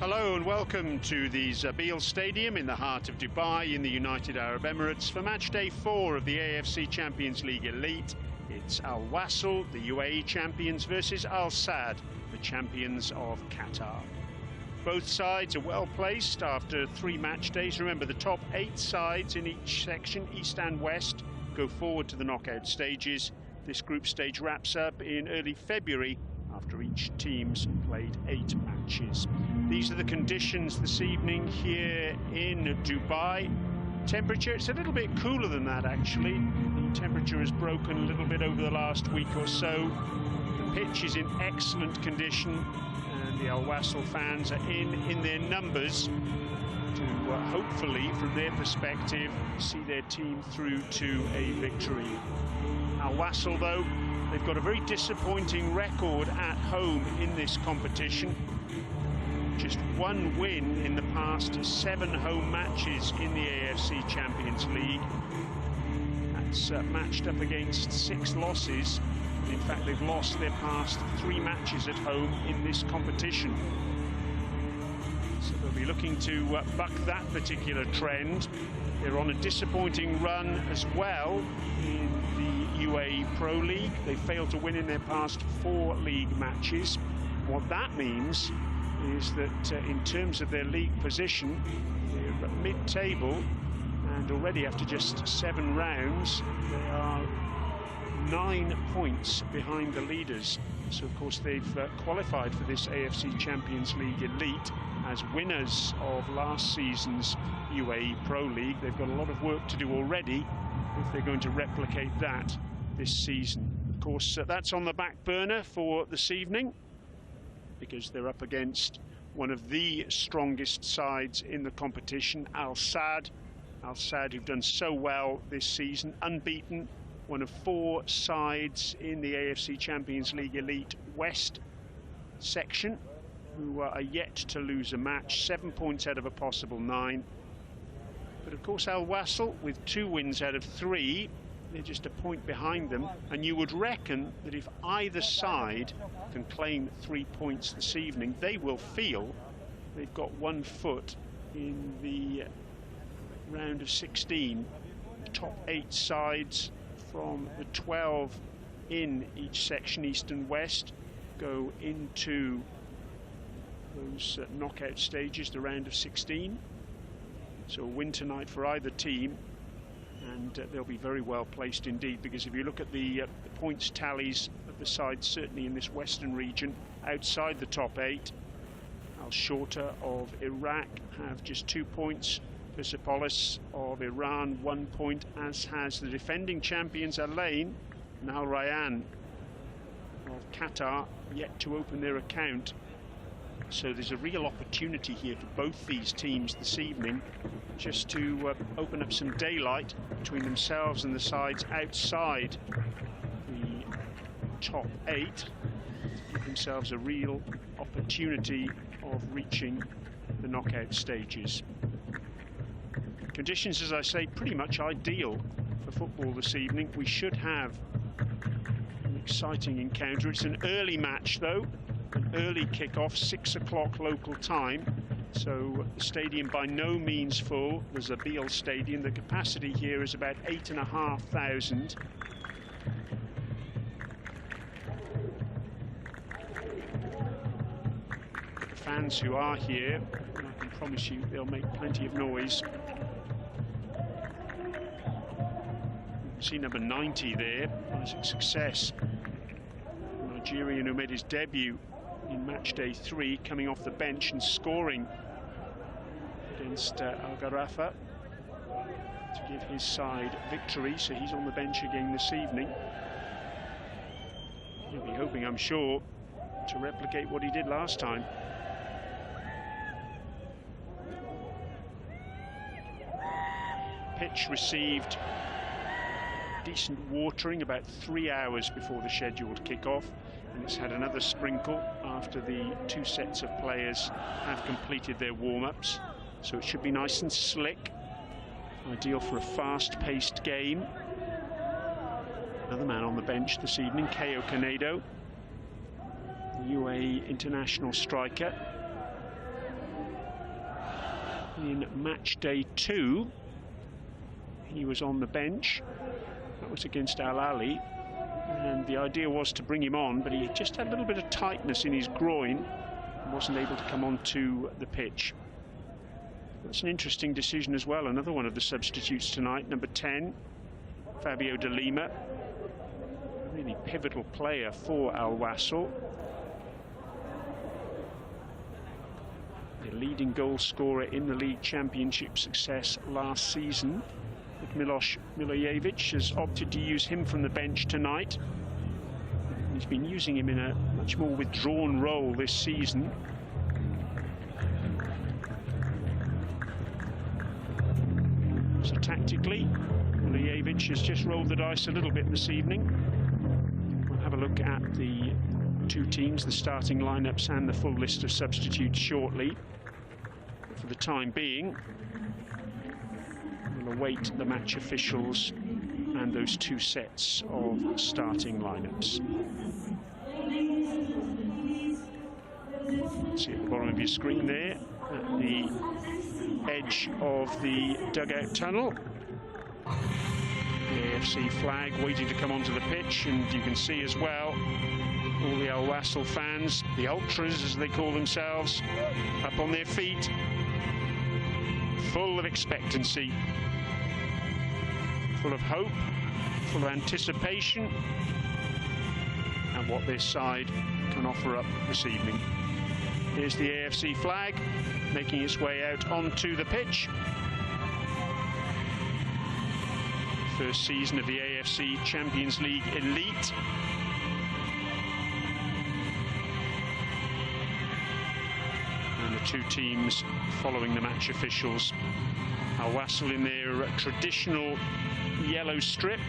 Hello and welcome to the Zabil Stadium in the heart of Dubai in the United Arab Emirates for match day 4 of the AFC Champions League Elite. It's Al Wasl, the UAE champions, versus Al Sadd, the champions of Qatar. Both sides are well placed after 3 match days. Remember, the top 8 sides in each section, East and West, go forward to the knockout stages. This group stage wraps up in early February after each team's played 8 matches. These are the conditions this evening here in Dubai. Temperature, it's a little bit cooler than that actually. The temperature has broken a little bit over the last week or so. The pitch is in excellent condition and the Al Wasl fans are in their numbers to hopefully, from their perspective, see their team through to a victory. Al Wasl, though, they've got a very disappointing record at home in this competition. Just 1 win in the past 7 home matches in the AFC Champions League. That's matched up against 6 losses. In fact, they've lost their past 3 matches at home in this competition. So they'll be looking to buck that particular trend. They're on a disappointing run as well in the UAE Pro League. They failed to win in their past 4 league matches. What that means is that in terms of their league position, they're at mid-table, and already after just 7 rounds, they are 9 points behind the leaders. So of course they've qualified for this AFC Champions League Elite as winners of last season's UAE Pro League. They've got a lot of work to do already if they're going to replicate that this season. Of course, that's on the back burner for this evening, because they're up against one of the strongest sides in the competition, Al Sadd. Al Sadd, who've done so well this season, unbeaten, one of 4 sides in the AFC Champions League Elite West section, who are yet to lose a match, 7 points out of a possible 9. But of course Al Wasl, with 2 wins out of 3, they're just a point behind them, and you would reckon that if either side can claim 3 points this evening, they will feel they've got 1 foot in the round of 16. The top 8 sides from the 12 in each section, East and West, go into those knockout stages, the round of 16. So a win tonight for either team, and they'll be very well placed indeed, because if you look at the points tallies of the sides, certainly in this western region, outside the top 8, Al Shorta of Iraq have just 2 points, Persepolis of Iran 1 point, as has the defending champions Al Ain and Al Rayyan of Qatar, yet to open their account. So there's a real opportunity here for both these teams this evening just to open up some daylight between themselves and the sides outside the top 8, to give themselves a real opportunity of reaching the knockout stages. Conditions, as I say, pretty much ideal for football this evening. We should have an exciting encounter. It's an early match though, an early kick-off, 6 o'clock local time. So the stadium by no means full. The Zabil Stadium, the capacity here is about 8,500. The fans who are here, I can promise you they'll make plenty of noise. See number 90 there, Isaac Success, Nigerian, who made his debut in match day 3, coming off the bench and scoring against Al Gharafa to give his side victory. So he's on the bench again this evening. He'll be hoping, I'm sure, to replicate what he did last time. Pitch received decent watering about 3 hours before the scheduled kick-off, and it's had another sprinkle after the 2 sets of players have completed their warm-ups, so it should be nice and slick, ideal for a fast-paced game. Another man on the bench this evening, Ko Canedo, UAE international striker. in match day 2. He was on the bench. That was against Al Ahly, and the idea was to bring him on, but he just had a little bit of tightness in his groin and wasn't able to come onto the pitch. That's an interesting decision as well. Another one of the substitutes tonight, number 10, Fabio de Lima, really pivotal player for Al Wasl. The leading goal scorer in the league championship success last season. But Miloš Milojevic has opted to use him from the bench tonight. He's been using him in a much more withdrawn role this season. So tactically, Milojevic has just rolled the dice a little bit this evening. We'll have a look at the two teams, the starting lineups and the full list of substitutes shortly. But for the time being, we'll await the match officials and those two sets of starting lineups. See at the bottom of your screen there, at the edge of the dugout tunnel, the AFC flag waiting to come onto the pitch, and you can see as well all the Al Wasl fans, the ultras as they call themselves, up on their feet, full of expectancy, full of hope, full of anticipation, and what their side can offer up this evening. Here's the AFC flag making its way out onto the pitch. First season of the AFC Champions League Elite. And the two teams following the match officials. Al Wasl in their traditional yellow strip.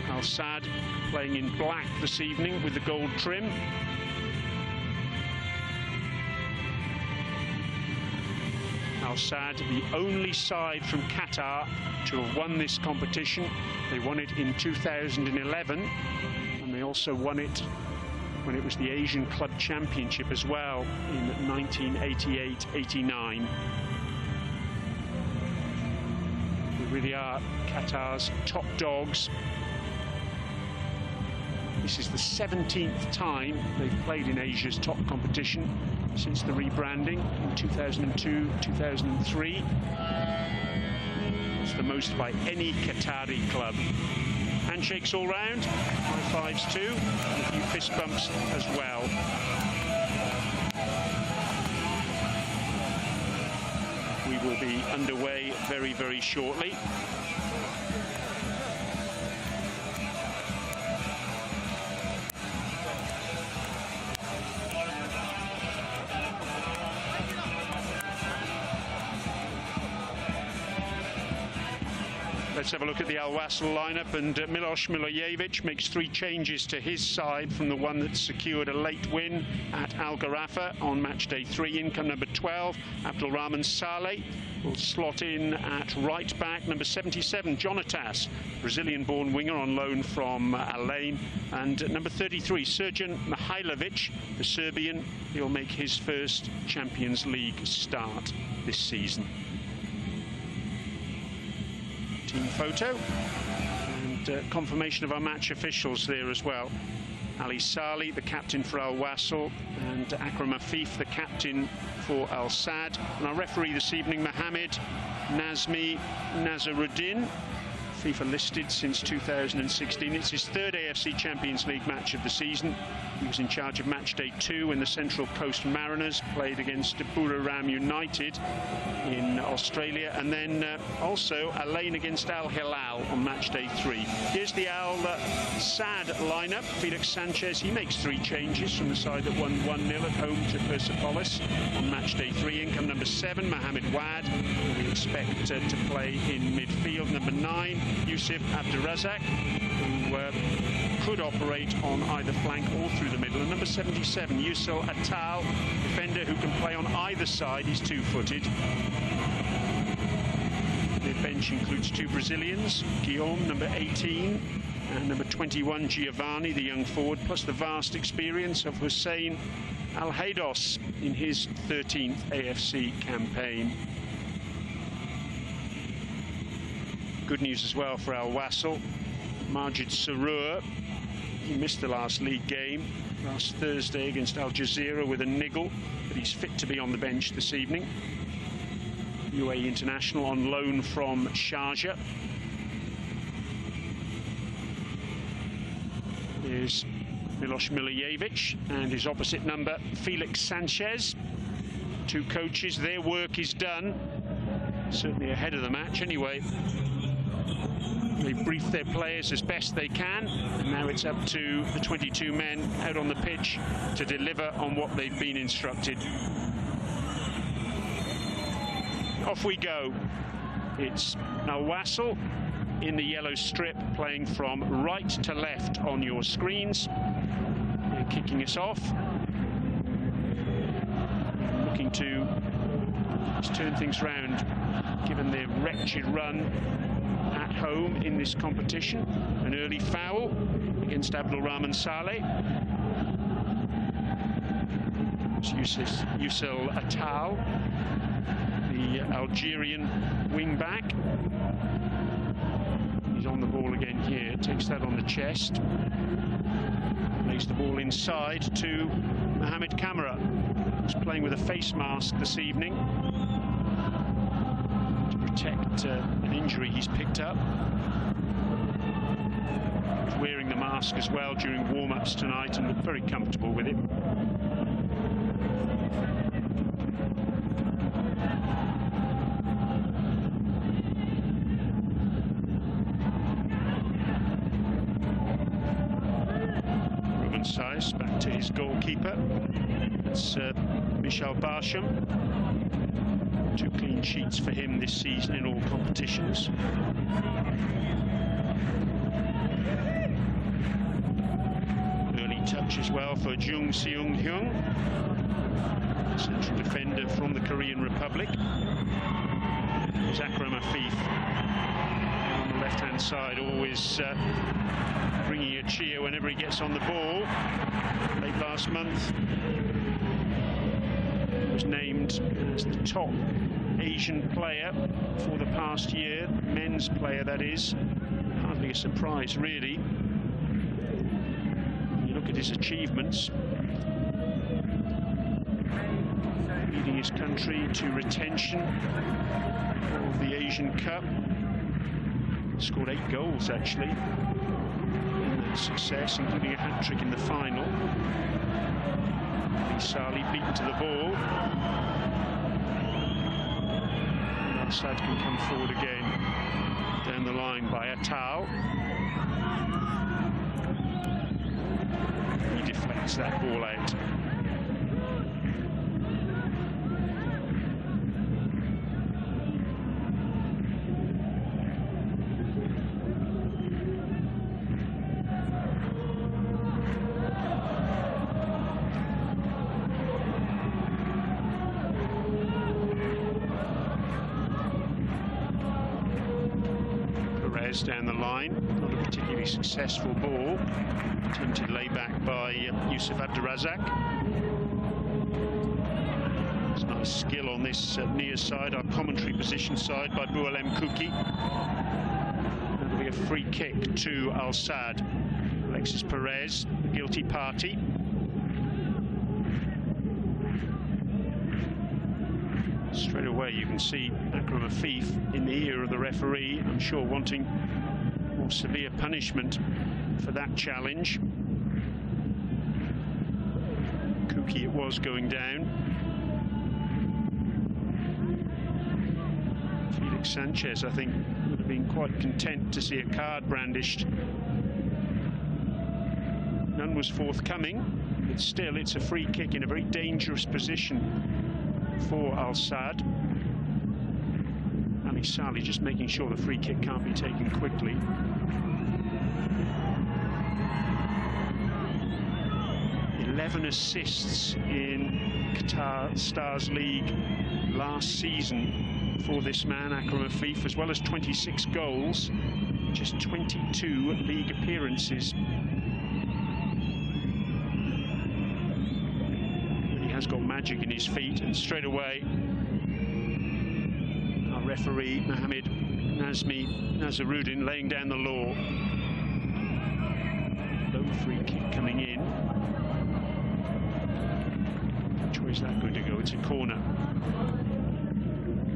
Al Sadd playing in black this evening with the gold trim. Al Sadd, the only side from Qatar to have won this competition. They won it in 2011, and they also won it when it was the Asian Club Championship as well in 1988-89. They really are Qatar's top dogs. This is the 17th time they've played in Asia's top competition since the rebranding in 2002, 2003. It's the most by any Qatari club. Handshakes all round, high fives too, and a few fist bumps as well. We will be underway very, very shortly. Let's have a look at the Al Wasl lineup, and Miloš Milojevic makes 3 changes to his side from the one that secured a late win at Al Gharafa on match day 3. Income number 12, Abdulrahman Saleh, will slot in at right back. Number 77, Jonatas, Brazilian-born winger on loan from Alain. And number 33, Srđan Mihajlović, the Serbian. He'll make his first Champions League start this season. Team photo and confirmation of our match officials there as well. Ali Saleh, the captain for Al Wasl, and Akram Afif, the captain for Al Sadd. And our referee this evening, Mohammed Nazmi Nazaruddin, FIFA listed since 2016. It's his 3rd AFC Champions League match of the season. He was in charge of match day 2 when the Central Coast Mariners played against Buriram United in Australia, and then also Alain against Al Hilal on match day 3. Here's the Al Sadd lineup. Felix Sanchez, he makes 3 changes from the side that won 1-0 at home to Persepolis on match day 3. Income number 7, Mohamed Wad, who we expect to play in midfield. Number 9, Yusuf Abdurazak, who could operate on either flank or through the middle. And number 77, Yusil Atal, defender who can play on either side. He's 2-footed. The bench includes 2 Brazilians, Guillaume, number 18, and number 21, Giovanni, the young forward, plus the vast experience of Hussein Al Haydos in his 13th AFC campaign. Good news as well for Al Wasl. Majid Sarur, he missed the last league game last Thursday against Al Jazeera with a niggle, but he's fit to be on the bench this evening. UAE international on loan from Sharjah. Here's Milos Milijevic and his opposite number, Felix Sanchez. Two coaches, their work is done. Certainly ahead of the match anyway. They brief their players as best they can, and now it's up to the 22 men out on the pitch to deliver on what they've been instructed. Off we go. It's Al Wasl in the yellow strip, playing from right to left on your screens. They're kicking us off. Looking to just turn things round, given their wretched run at home in this competition. An early foul against Abdulrahman Saleh. Yusel Atal, the Algerian wing-back. He's on the ball again here, takes that on the chest. Lays the ball inside to Mohamed Kamara, who's playing with a face mask this evening to protect an injury he's picked up. He's wearing the mask as well during warm-ups tonight and looked very comfortable with it. Back to his goalkeeper. It's Michel Barsham. 2 clean sheets for him this season in all competitions. Early touch as well for Jung Seung-hyun, central defender from the Korean Republic. There's Akram Afif on the left-hand side, always bringing a cheer whenever he gets on the ball. Late last month, he was named as the top Asian player for the past year, men's player that is. Hardly a surprise really. When you look at his achievements, leading his country to retention of the Asian Cup. Scored 8 goals actually. Success, including a hat-trick in the final. Salih beaten to the ball. Al-Sadd can come forward again down the line by Atal. He deflects that ball out. Down the line, not a particularly successful ball. Attempted layback by Yusuf Abdurazak. There's nice skill on this near side, our commentary position side by Bualem Kuki. That'll be a free kick to Al-Sadd. Alexis Perez, the guilty party. Straight away you can see Akram Afif in the ear of the referee, I'm sure wanting more severe punishment for that challenge. Kuki it was going down. Felix Sanchez, I think, would have been quite content to see a card brandished. None was forthcoming, but still it's a free kick in a very dangerous position for Al-Sadd. Ali Salih just making sure the free kick can't be taken quickly. Eleven assists in Qatar Stars League last season for this man, Akram Afif, as well as 26 goals, just 22 league appearances. has got magic in his feet, and straight away our referee Mohammed Nazaruddin laying down the law. Low free kick coming in. Which way is that going to go? It's a corner.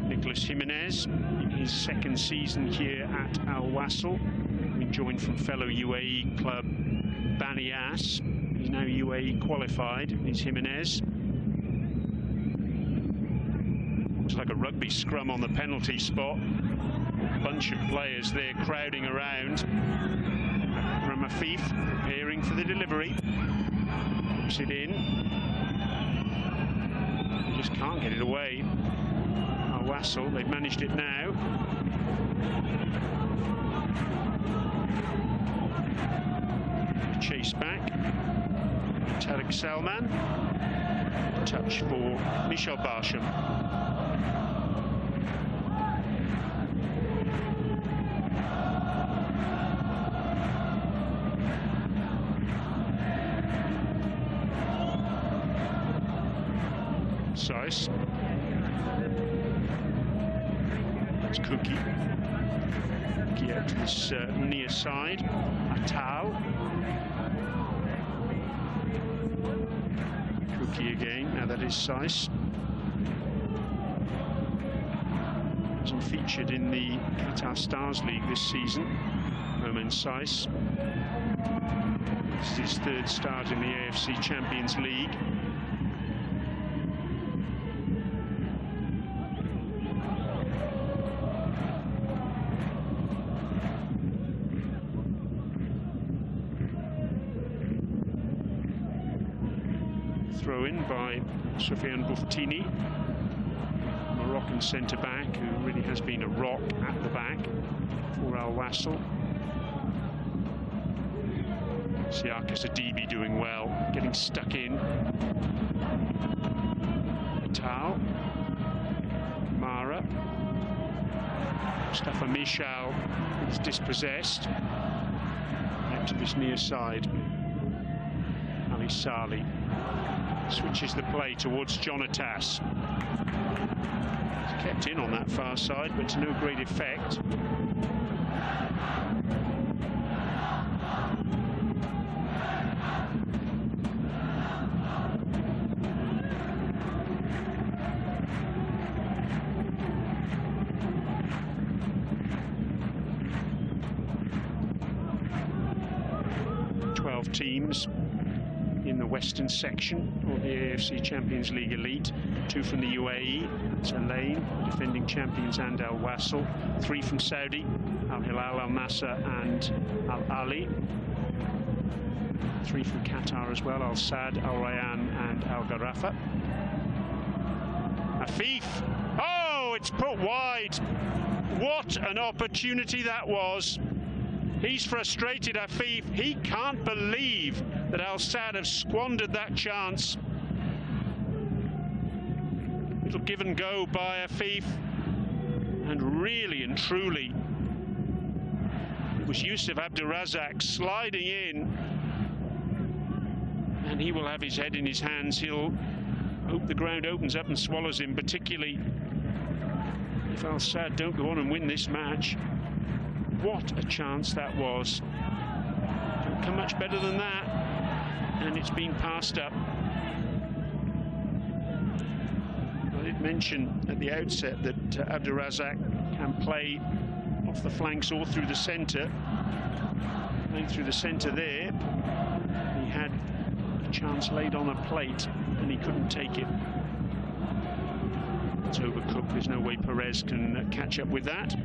Nicolas Jimenez, in his second season here at Al Wasl, being joined from fellow UAE club Bani As. He's now UAE qualified. He's Jimenez. Looks like a rugby scrum on the penalty spot. A bunch of players there crowding around. From Afif, preparing for the delivery. Puts it in. He just can't get it away. Al Wasl, they've managed it now. Chase back. Tariq Salman. Touch for Michel Barsham. Size. That's Cookie. Cookie out to this near side. Atal. Cookie again. Now that is Size. Wasn't featured in the Qatar Stars League this season. Romain Size. This is his third start in the AFC Champions League. Throw in by Sofiane Bouftini, Moroccan centre-back, who really has been a rock at the back for Al Wasl. Siaka Sidibe doing well, getting stuck in. Atal, Mara, Mustafa Michal is dispossessed. Out to this near side. Ali Saleh switches the play towards Jonatas. He's kept in on that far side, but to no great effect. Teams in the western section of the AFC Champions League Elite. 2 from the UAE, it's Al-Ain, defending champions, and Al Wasl. 3 from Saudi, Al Hilal, Al Nasser and Al Ali. 3 from Qatar as well, Al Sadd, Al Rayyan and Al Gharafa. Afif, oh, it's put wide. What an opportunity that was. He's frustrated, Afif. He can't believe that Al Sadd have squandered that chance. Little give and go by Afif. And really and truly, it was Yusuf Abdurazak sliding in. And he will have his head in his hands. He'll hope the ground opens up and swallows him, particularly if Al Sadd don't go on and win this match. What a chance that was. Don't come much better than that. And it's been passed up. I did mention at the outset that Abdurazak can play off the flanks or through the centre. Playing through the centre there. He had a chance laid on a plate and he couldn't take it. It's overcooked. There's no way Perez can catch up with that.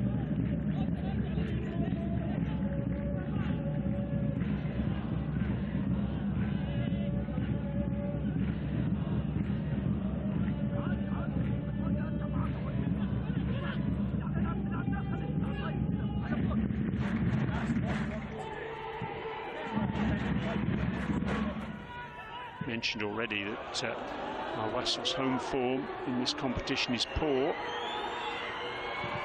Mentioned already that Al Wasl's home form in this competition is poor.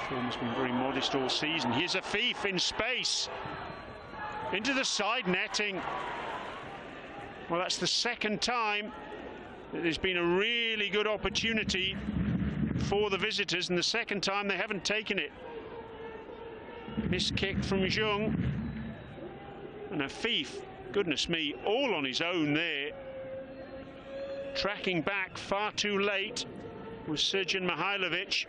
Form has been very modest all season. Here's Afif in space into the side netting. Well, that's the second time There's been a really good opportunity for the visitors, and the second time they haven't taken it. Missed kick from Jung. And Afif, goodness me, all on his own there. Tracking back far too late was Srđan Mihajlović.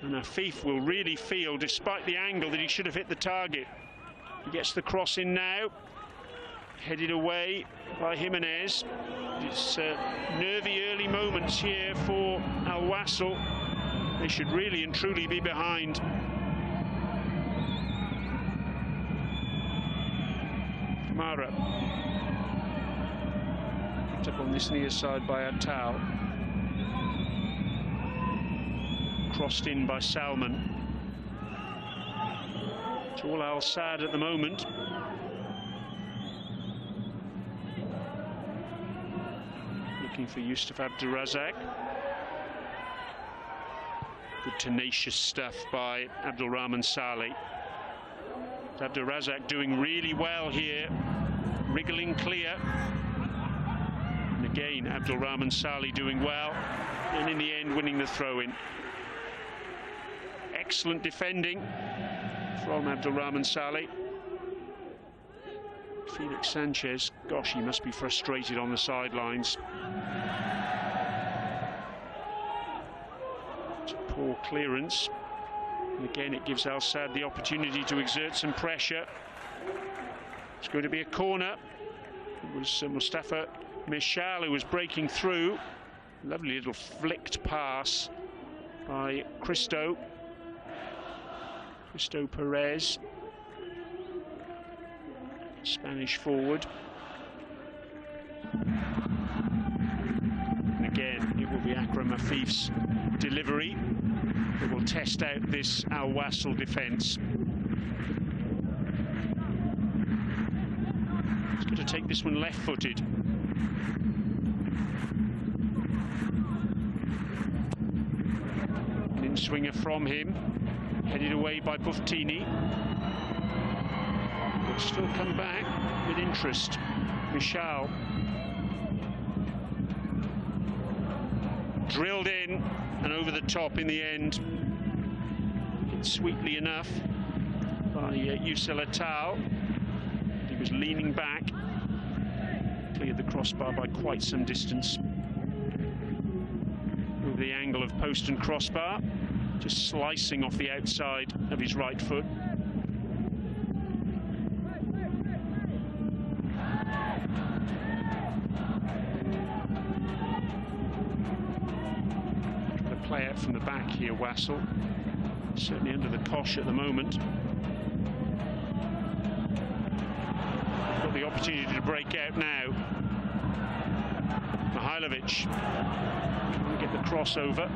And Afif will really feel, despite the angle, that he should have hit the target. He gets the cross in now. Headed away by Jimenez. It's nervy early moments here for Al Wasl. They should really and truly be behind. Kamara. Picked up on this near side by Atal. Crossed in by Salman. It's all Al Sadd at the moment. Looking for Yusuf Abdulrazak. Good tenacious stuff by Abdulrahman Saleh. Abdulrazak doing really well here, wriggling clear. And again, Abdulrahman Saleh doing well, and in the end winning the throw-in. Excellent defending from Abdulrahman Saleh. Felix Sanchez, gosh, he must be frustrated on the sidelines. It's a poor clearance. And again, it gives Al Sadd the opportunity to exert some pressure. It's going to be a corner. It was Mustafa Mishal who was breaking through. Lovely little flicked pass by Cristo Perez, Spanish forward. And again, it will be Akram Afif's delivery that will test out this Al Wasl defence. He's got to take this one left-footed. An in-swinger from him, headed away by Buftini. Will still come back with interest. Michal. Drilled in and over the top in the end. Hit sweetly enough by Yusel Atal. He was leaning back. Cleared the crossbar by quite some distance. Over the angle of post and crossbar. Just slicing off the outside of his right foot. Play out from the back here, Wasl. Certainly under the cosh at the moment. Got the opportunity to break out now. Mihajlović trying to get the crossover.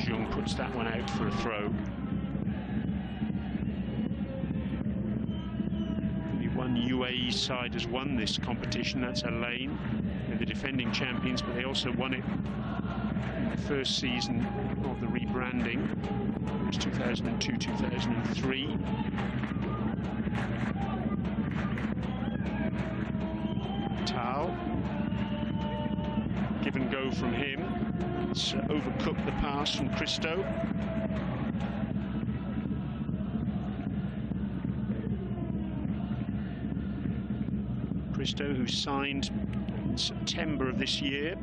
Jung puts that one out for a throw. One UAE side has won this competition, that's Alain. They're the defending champions, but they also won it in the first season of the rebranding. It was 2002-2003. Tal. Give and go from him. It's overcooked the pass from Cristo. Cristo, who signed in September of this year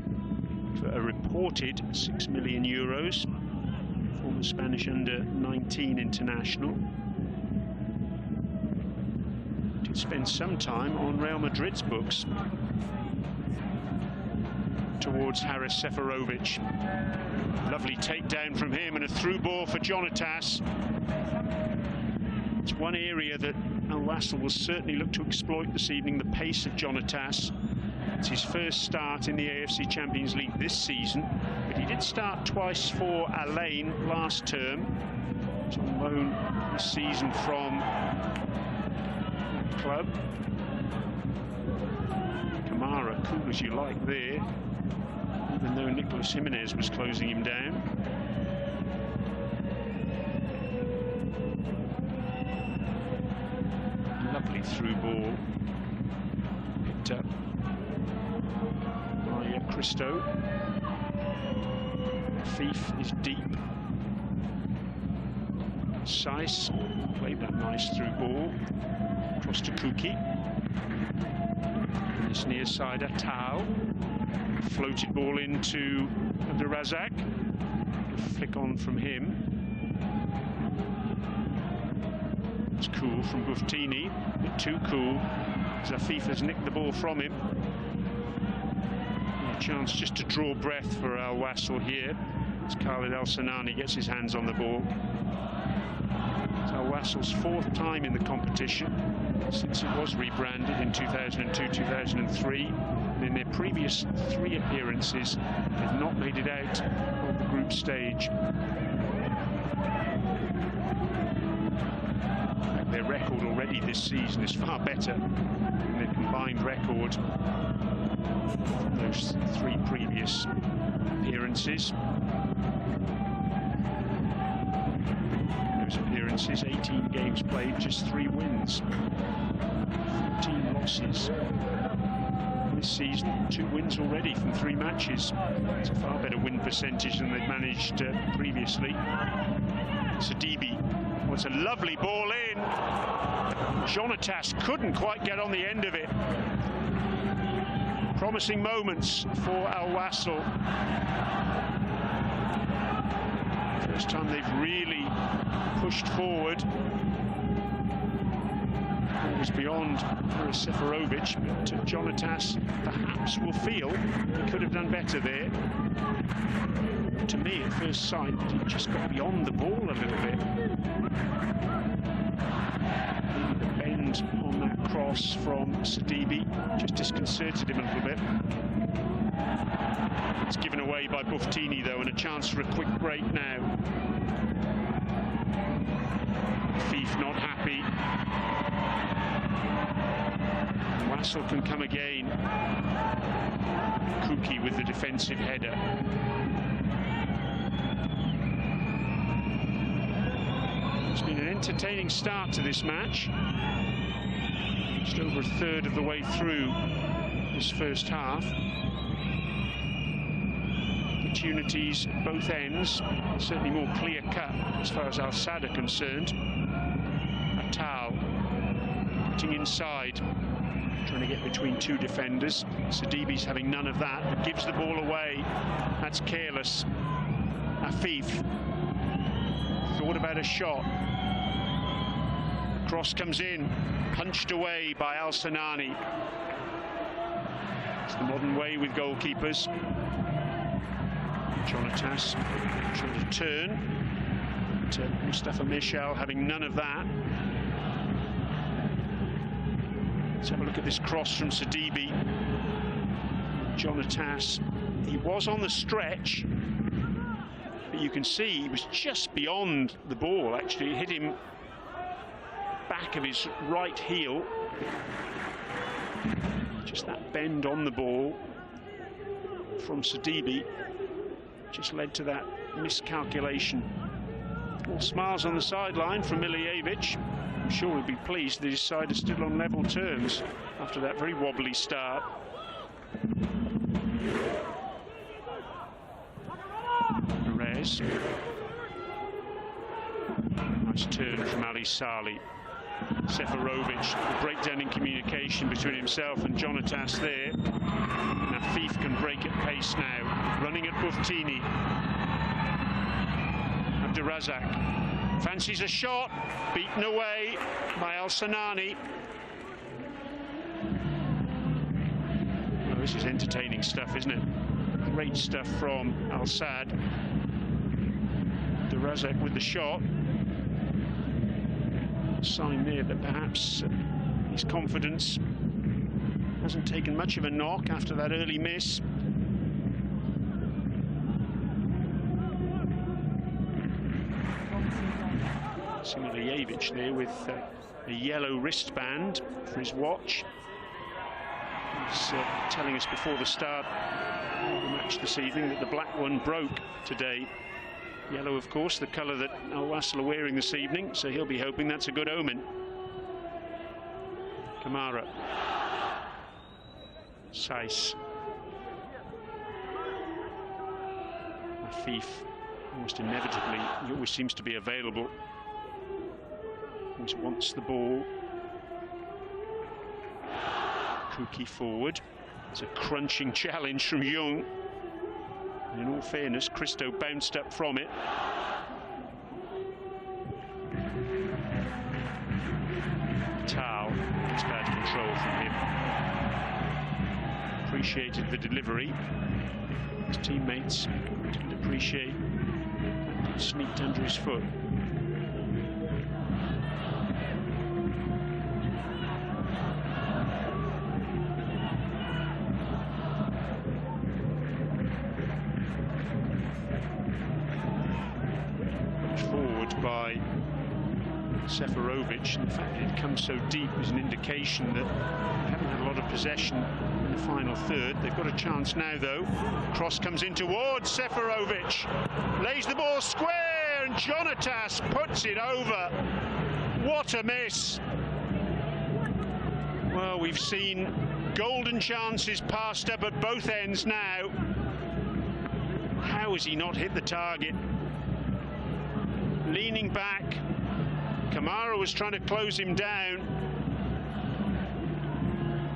for a reported €6 million, former Spanish under-19 international. Did spend some time on Real Madrid's books towards Haris Seferovic. Lovely takedown from him and a through ball for Jonatas. It's one area that Al Wasl will certainly look to exploit this evening, the pace of Jonatas. It's his first start in the AFC Champions League this season, but he did start twice for Alain last term. He's on loan this season from the club. Kamara, cool as you like there. even though Nicolas Jimenez was closing him down. Lovely through ball. Picked up by Christo. Fief is deep. Saiss played that nice through ball across to Kuki. And this near side, Tao. Floated ball into Abdurazak. Flick on from him. It's cool from Buftini, a bit too cool. Zafif has nicked the ball from him. A chance just to draw breath for Al Wasl here, as Khalid Al Sanani gets his hands on the ball. It's Al Wasl's 4th time in the competition since it was rebranded in 2002-2003. And in their previous 3 appearances, they've not made it out of the group stage. Their record already this season is far better than their combined record from those 3 previous appearances. Those appearances, 18 games played, just 3 wins, 14 losses. This season, 2 wins already from 3 matches. It's a far better win percentage than they've managed previously. Sidibe. Oh, it's a lovely ball in. Jonatas couldn't quite get on the end of it. Promising moments for Al Wasl. First time they've really pushed forward. It was beyond Seferovic, but Jonatas perhaps will feel he could have done better there. To me, at first sight, he just got beyond the ball a little bit. Maybe the bend on that cross from Sidibe just disconcerted him a little bit. It's given away by Buftini, though, and a chance for a quick break now. Fief not happy. Wasl can come again. Kuki with the defensive header. It's been an entertaining start to this match. Just over a third of the way through this first half. Opportunities at both ends, certainly more clear-cut as far as Al Sadd are concerned. Atal putting inside, trying to get between 2 defenders. Sidibe's having none of that, but gives the ball away. That's careless. Afif thought about a shot. Cross comes in, punched away by Al Sanani. It's the modern way with goalkeepers. Jonatas trying to turn. But Mustafa Michel having none of that. Let's have a look at this cross from Sidibe. Jonatas, he was on the stretch, but you can see he was just beyond the ball. Actually, it hit him back of his right heel. Just that bend on the ball from Sidibe just led to that miscalculation. All smiles on the sideline from Milijevic. I'm sure he'll be pleased that his side is still on level terms after that very wobbly start. Perez. Nice turn from Ali Saleh. Seferovic, the breakdown in communication between himself and Jonatas there. Now Fief can break at pace now. Running at Buftini. Abdurazak fancies a shot, beaten away by Al Sanani. Well, this is entertaining stuff, isn't it? Great stuff from Al Sadd. Abdurazak with the shot. Sign there that perhaps his confidence hasn't taken much of a knock after that early miss. Milijevic there with a yellow wristband for his watch. He's telling us before the start of the match watch this evening that the black one broke today. Yellow, of course, the colour that Al Wasl are wearing this evening, so he'll be hoping that's a good omen. Kamara. Saiss. Afif, almost inevitably, he always seems to be available. Always wants the ball. Kuki forward. It's a crunching challenge from Young. In all fairness, Christo bounced up from it. Tao, it's bad control from him. Appreciated the delivery. His teammates didn't appreciate that, sneaked under his foot. By Seferovic, and the fact that it comes so deep is an indication that they haven't had a lot of possession in the final third. They've got a chance now, though. Cross comes in towards Seferovic, lays the ball square, and Jonatas puts it over. What a miss! Well, we've seen golden chances passed up at both ends now. How has he not hit the target? Leaning back, Kamara was trying to close him down.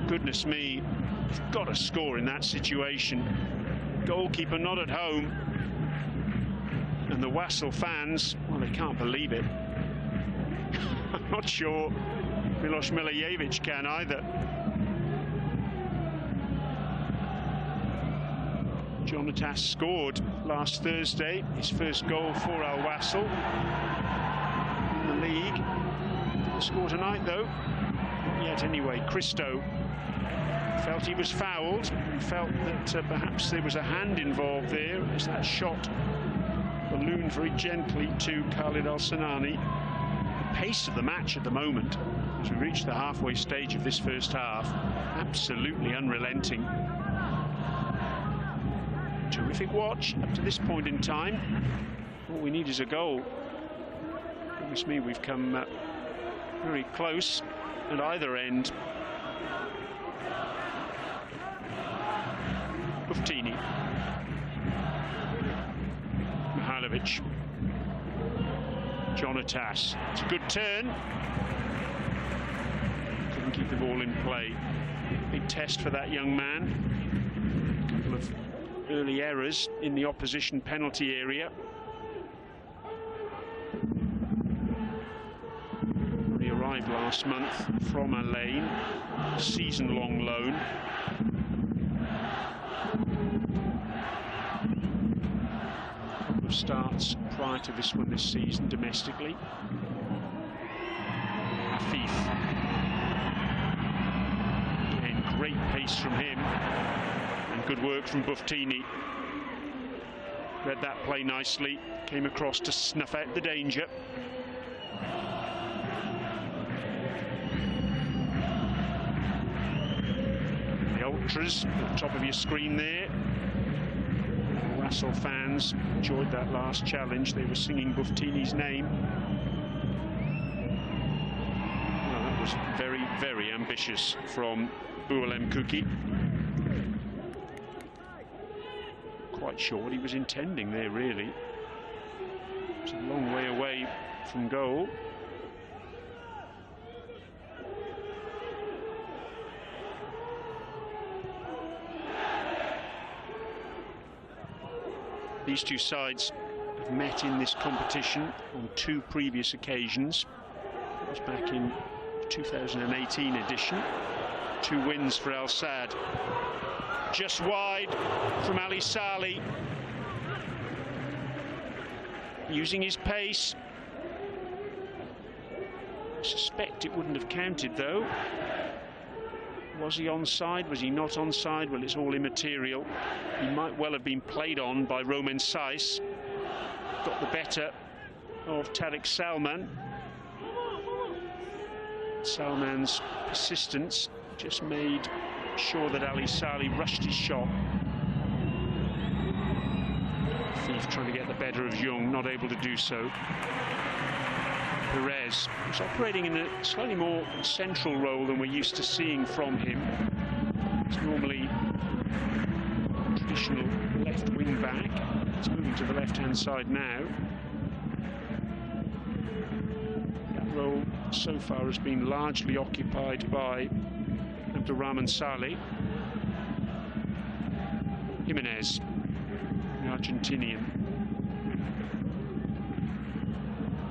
Goodness me, you've got to score in that situation. Goalkeeper not at home, and the Wasl fans, well, they can't believe it. I'm not sure Milos Milijevic can either. Jonatas scored last Thursday, his first goal for Al Wasl in the league. Didn't score tonight, though. Not yet, anyway. Christo felt he was fouled. He felt that perhaps there was a hand involved there as that shot ballooned very gently to Khalid Al-Sanani. The pace of the match at the moment, as we reach the halfway stage of this first half, absolutely unrelenting. Terrific watch up to this point in time. All we need is a goal. Goodness me, we've come very close at either end. Buftini. Mihailovic. Jonatas. It's a good turn. Couldn't keep the ball in play. Big test for that young man. A couple of early errors in the opposition penalty area. He arrived last month from Alain, season-long loan. A couple of starts prior to this one this season domestically. Afif. Again, great pace from him. Good work from Buftini. Read that play nicely. Came across to snuff out the danger. The ultras at the top of your screen there. Wasl fans enjoyed that last challenge. They were singing Buftini's name. Well, that was very, very ambitious from Buildup Kuki. Quite sure what he was intending there, really. It's a long way away from goal. These two sides have met in this competition on two previous occasions. It was back in 2018 edition. 2 wins for Al Sadd. Just wide from Ali Saleh. Using his pace. I suspect it wouldn't have counted, though. Was he onside? Was he not onside? Well, it's all immaterial. He might well have been played on by Romain Saiss. Got the better of Tariq Salman. Salman's persistence just made sure that Ali Saleh rushed his shot. Afif trying to get the better of Young, not able to do so. Perez is operating in a slightly more central role than we're used to seeing from him. He's normally traditional left wing back. He's moving to the left-hand side now. That role so far has been largely occupied by Abdulrahman Saleh. Jimenez, the Argentinian.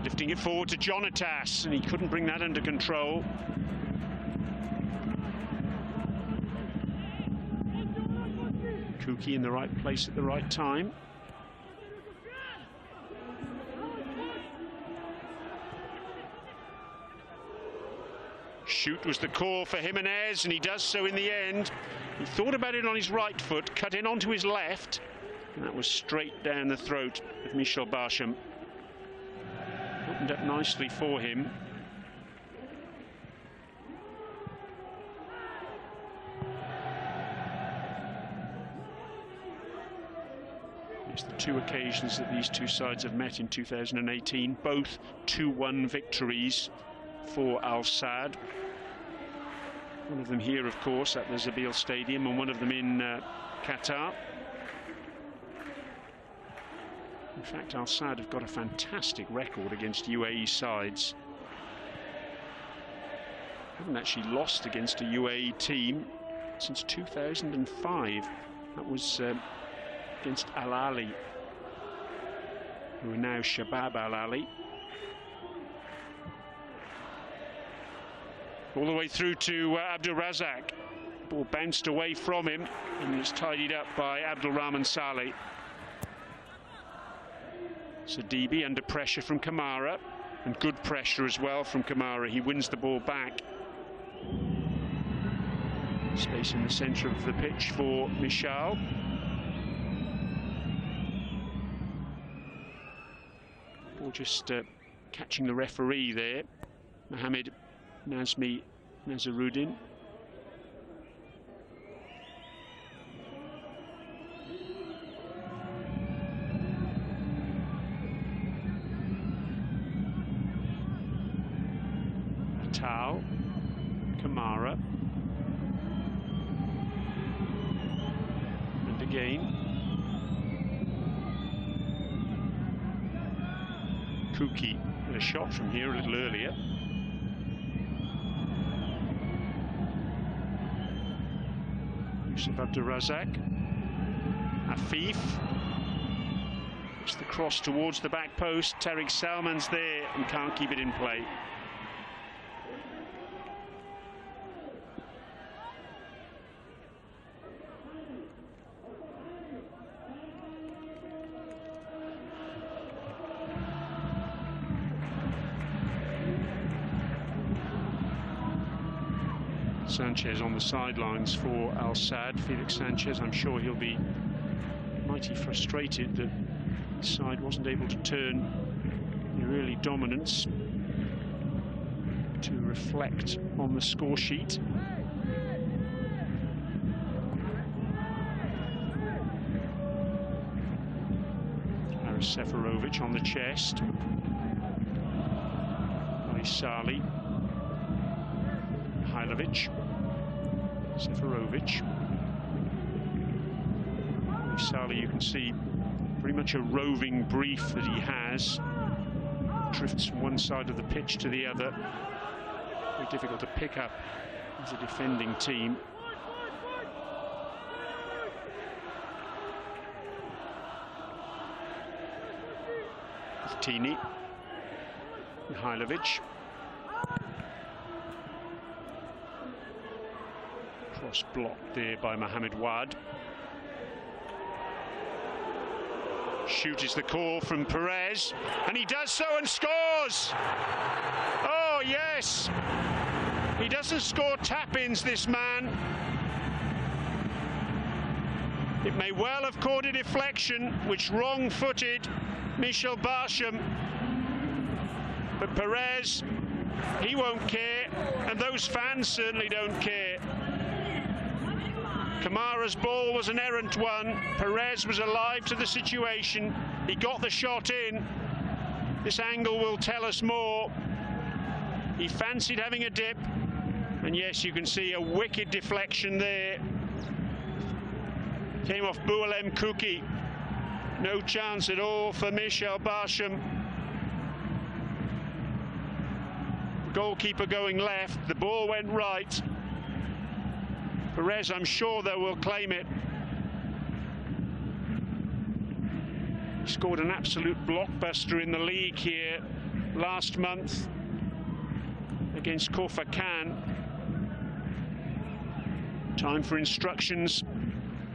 Lifting it forward to Jonatas, and he couldn't bring that under control. Kuki in the right place at the right time. Shoot was the call for Jimenez, and he does so in the end. He thought about it on his right foot, cut in onto his left, and that was straight down the throat of Michel Barsham. Opened up nicely for him. It's the two occasions that these two sides have met in 2018, both 2-1 victories for Al Sadd. One of them here, of course, at the Zabil Stadium, and one of them in Qatar. In fact, Al Sadd have got a fantastic record against UAE sides. Haven't actually lost against a UAE team since 2005. That was against Al Ahly, who are now Shabab Al Ahly. All the way through to Abdul Razak. Ball bounced away from him, and it's tidied up by Abdulrahman Saleh. Sidibe under pressure from Kamara, and good pressure as well from Kamara. He wins the ball back. Space in the centre of the pitch for Michal. Ball just catching the referee there, Mohamed Nazmi Nazaruddin. Atal, Kamara, and again Kuki with a shot from here a little earlier. Yusuf Abdurrazak. Afif. It's the cross towards the back post. Tariq Salman's there and can't keep it in play. Sanchez on the sidelines for Al Sadd. Felix Sanchez, I'm sure he'll be mighty frustrated that his side wasn't able to turn their early dominance to reflect on the score sheet. Aris Seferovic on the chest. Ali Saleh. Mihailovic. Seferovic. Saleh, you can see pretty much a roving brief that he has. Drifts from one side of the pitch to the other. Very difficult to pick up as a defending team. Tini. Mihailovic. Cross blocked there by Mohamed Wad. Shoot is the call from Perez, and he does so and scores! Oh yes! He doesn't score tap-ins, this man. It may well have caught a deflection, which wrong-footed Michel Barsham. But Perez, he won't care, and those fans certainly don't care. Kamara's ball was an errant one. Perez was alive to the situation. He got the shot in. This angle will tell us more. He fancied having a dip. And yes, you can see a wicked deflection there. Came off Buildup Kuki. No chance at all for Michel Barsham. Goalkeeper going left. The ball went right. Perez, I'm sure, though, will claim it. He scored an absolute blockbuster in the league here last month against Korfa Khan. Time for instructions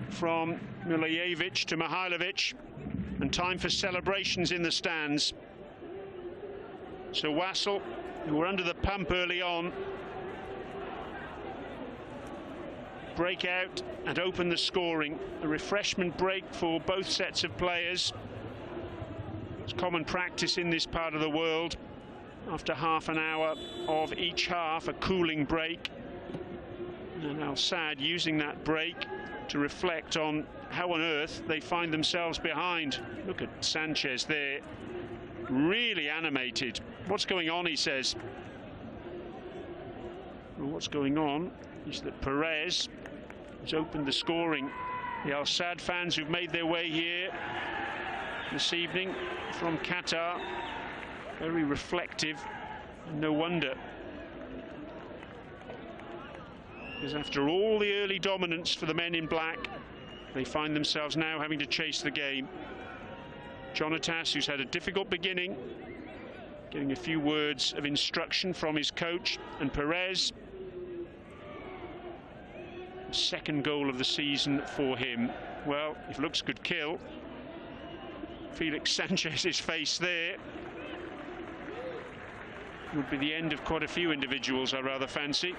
from Milijevic to Mihailovic, and time for celebrations in the stands. So Wasl, who were under the pump early on, break out and open the scoring. A refreshment break for both sets of players. It's common practice in this part of the world. After half an hour of each half, a cooling break. And Al Sadd using that break to reflect on how on earth they find themselves behind. Look at Sanchez there, really animated. What's going on, he says. Well, what's going on is that Perez has opened the scoring. The Al Sadd fans who've made their way here this evening from Qatar, very reflective, and no wonder. Because after all the early dominance for the men in black, they find themselves now having to chase the game. Jonatas, who's had a difficult beginning, getting a few words of instruction from his coach, and Perez, second goal of the season for him. Well, if looks could kill, Felix Sanchez's face there would be the end of quite a few individuals, I rather fancy.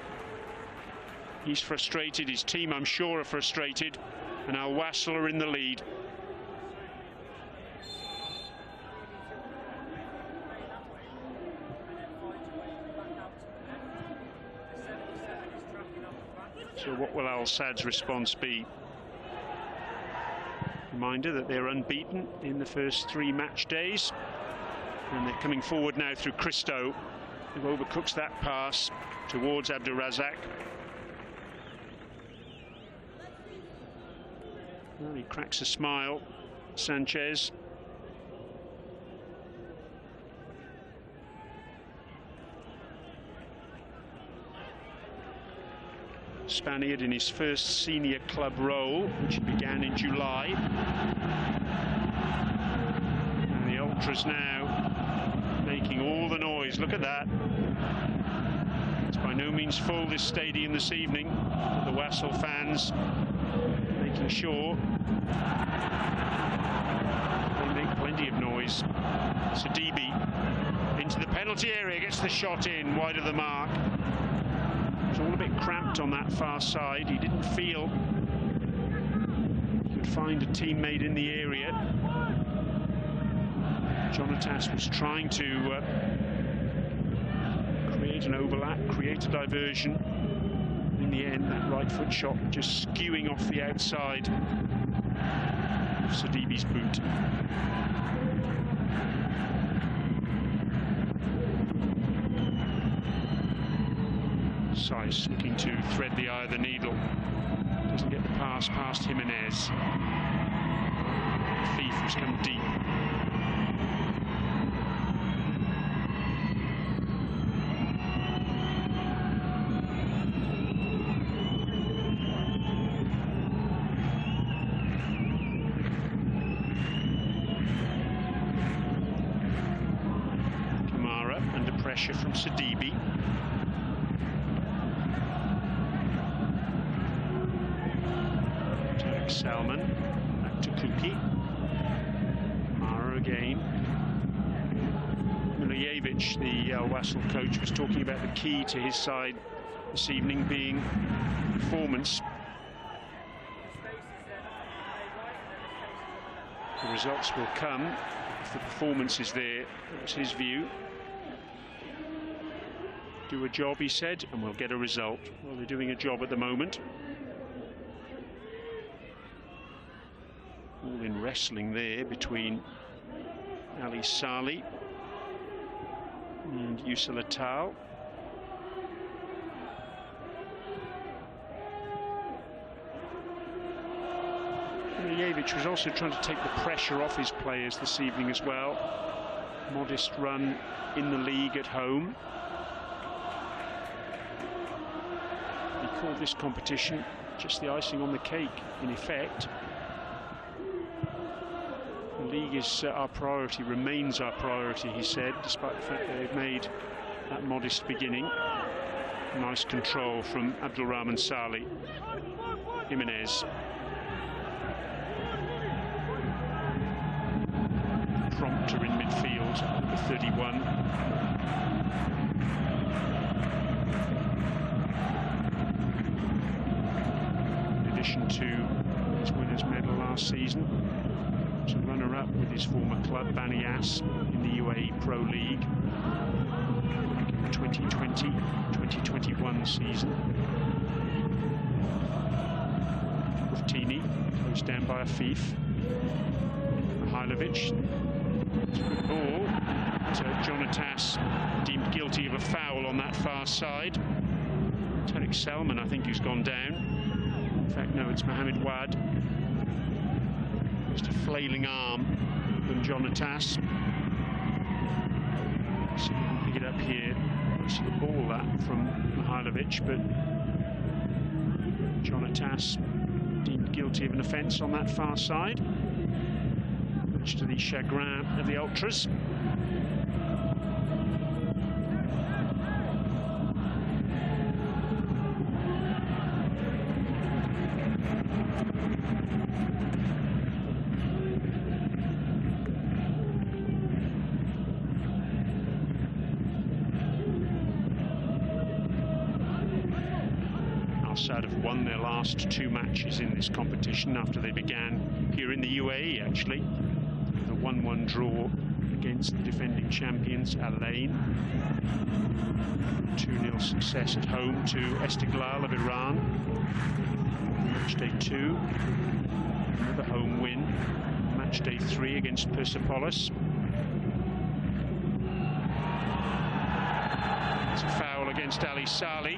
He's frustrated, his team, I'm sure, are frustrated, and Al Wasl are in the lead. So what will Al Sadd's response be? Reminder that they're unbeaten in the first 3 match days, and they're coming forward now through Christo, who overcooks that pass towards Abdulrazak. Well, he cracks a smile, Sanchez. Spaniard in his first senior club role, which began in July. And the Ultras now making all the noise. Look at that. It's by no means full, this stadium this evening. The Wasl fans making sure they make plenty of noise. Sidibe into the penalty area, gets the shot in, wide of the mark. It's all a bit cramped on that far side. He didn't feel he could find a teammate in the area. Jonatas was trying to create an overlap, create a diversion. In the end, that right foot shot just skewing off the outside of Sidibe's boot. Saiz looking to thread the eye of the needle. Doesn't get the pass past Jimenez. Thief has come deep. Kamara under pressure from Sidibe. Salman, back to Kuki. Mara again. Milijevic, the Wasl coach, was talking about the key to his side this evening being performance. The results will come if the performance is there. That was his view. Do a job, he said, and we'll get a result. Well, they're doing a job at the moment. All in wrestling there between Ali Saleh and Wasl FC. Milijevic was also trying to take the pressure off his players this evening as well. Modest run in the league at home. He called this competition just the icing on the cake, in effect. The league is our priority, remains our priority, he said, despite the fact that they've made that modest beginning. Nice control from Abdulrahman Saleh. Jimenez. Prompter in midfield, number 31. In addition to his winner's medal last season, was a runner-up with his former club, Banias, in the UAE Pro League. 2020-2021 season. Uftini closed down by Afif. Mihailovic. Good ball. So Jonatas deemed guilty of a foul on that far side. Tariq Selman, I think, who's gone down. In fact, no, it's Mohamed Wad. Just a flailing arm from Jonatas. See if we can pick it up here. See the ball that from Mihailovic, but Jonatas deemed guilty of an offence on that far side, much to the chagrin of the ultras. Al-Sadd have won their last 2 matches in this competition after they began here in the UAE, actually. The 1-1 draw against the defending champions, Al Ain. 2-0 success at home to Esteghlal of Iran. Matchday 2. Another home win. Matchday 3 against Persepolis. It's a foul against Ali Saleh.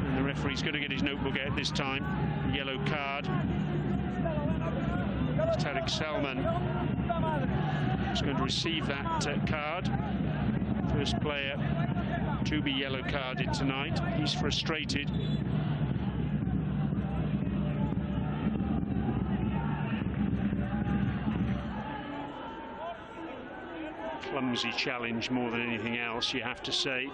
And the referee's going to get his notebook out this time. Yellow card. Tariq Selman is going to receive that card. First player to be yellow carded tonight. He's frustrated. Clumsy challenge more than anything else, you have to say.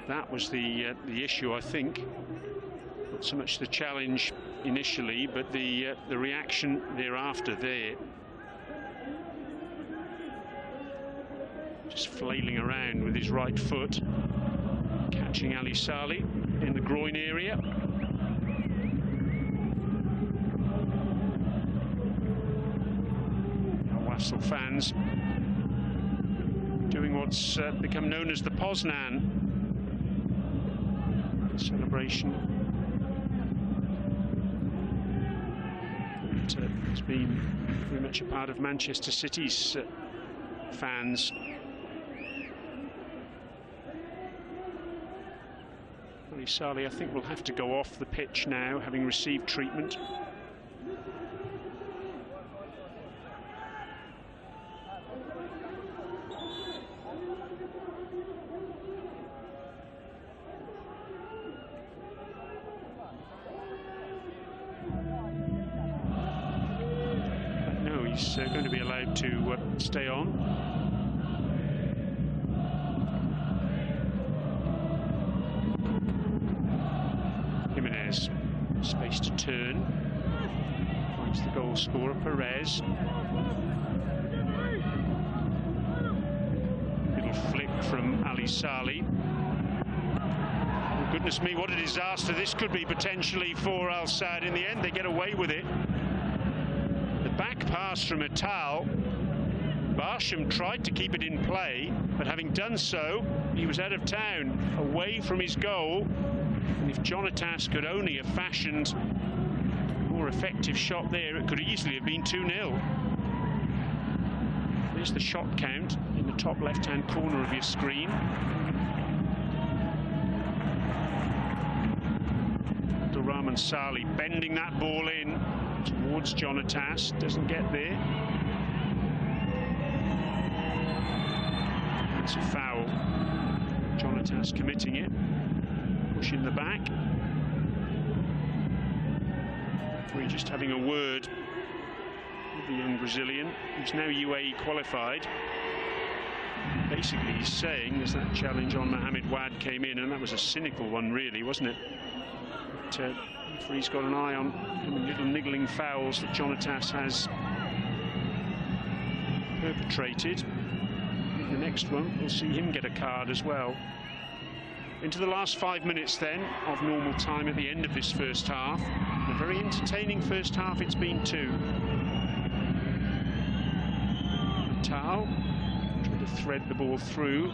That was the issue, I think. Not so much the challenge initially, but the reaction thereafter there. Just flailing around with his right foot, catching Ali Saleh in the groin area. Wasl fans doing what's become known as the Poznan celebration. It's been very much a part of Manchester City's fans. Ali Saleh, I think, will have to go off the pitch now, having received treatment. He's going to be allowed to stay on. Jimenez, space to turn. Finds the goal scorer, Perez. Little flick from Ali Saleh. Oh, goodness me, what a disaster this could be potentially for Al-Sadd. In the end, they get away with it. Back pass from Atal. Barsham tried to keep it in play, but having done so, he was out of town, away from his goal. And if Jonatas could only have fashioned a more effective shot there, it could easily have been 2-0. There's the shot count in the top left-hand corner of your screen. Rahman Salih bending that ball in towards Jonatas, doesn't get there. It's a foul. Jonatas committing it, pushing the back. We're just having a word with the young Brazilian, who's now UAE qualified. Basically, he's saying as that challenge on Mohamed Wad came in, and that was a cynical one, really, wasn't it? He's got an eye on little niggling fouls that Jonatas has perpetrated. The next one, we'll see him get a card as well. Into the last 5 minutes then of normal time at the end of this first half. A very entertaining first half it's been too. Natal trying to thread the ball through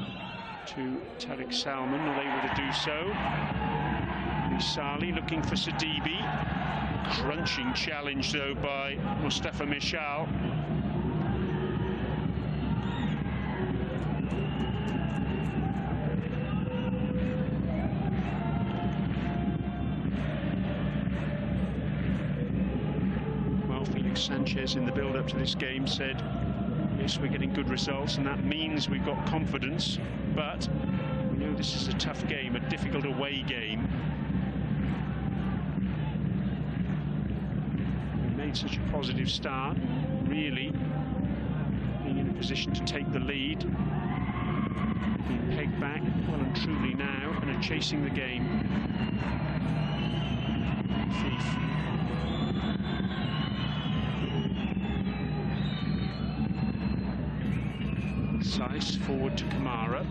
to Tariq Salman, not able to do so. Salih looking for Sidibe. Crunching challenge though by Mustafa Mishal. Well, Felix Sanchez in the build-up to this game said, yes, we're getting good results and that means we've got confidence, but we know this is a tough game, a difficult away game. Such a positive start, really being in a position to take the lead, being pegged back well and truly now, and are chasing the game. Thief. Saiss forward to Kamara.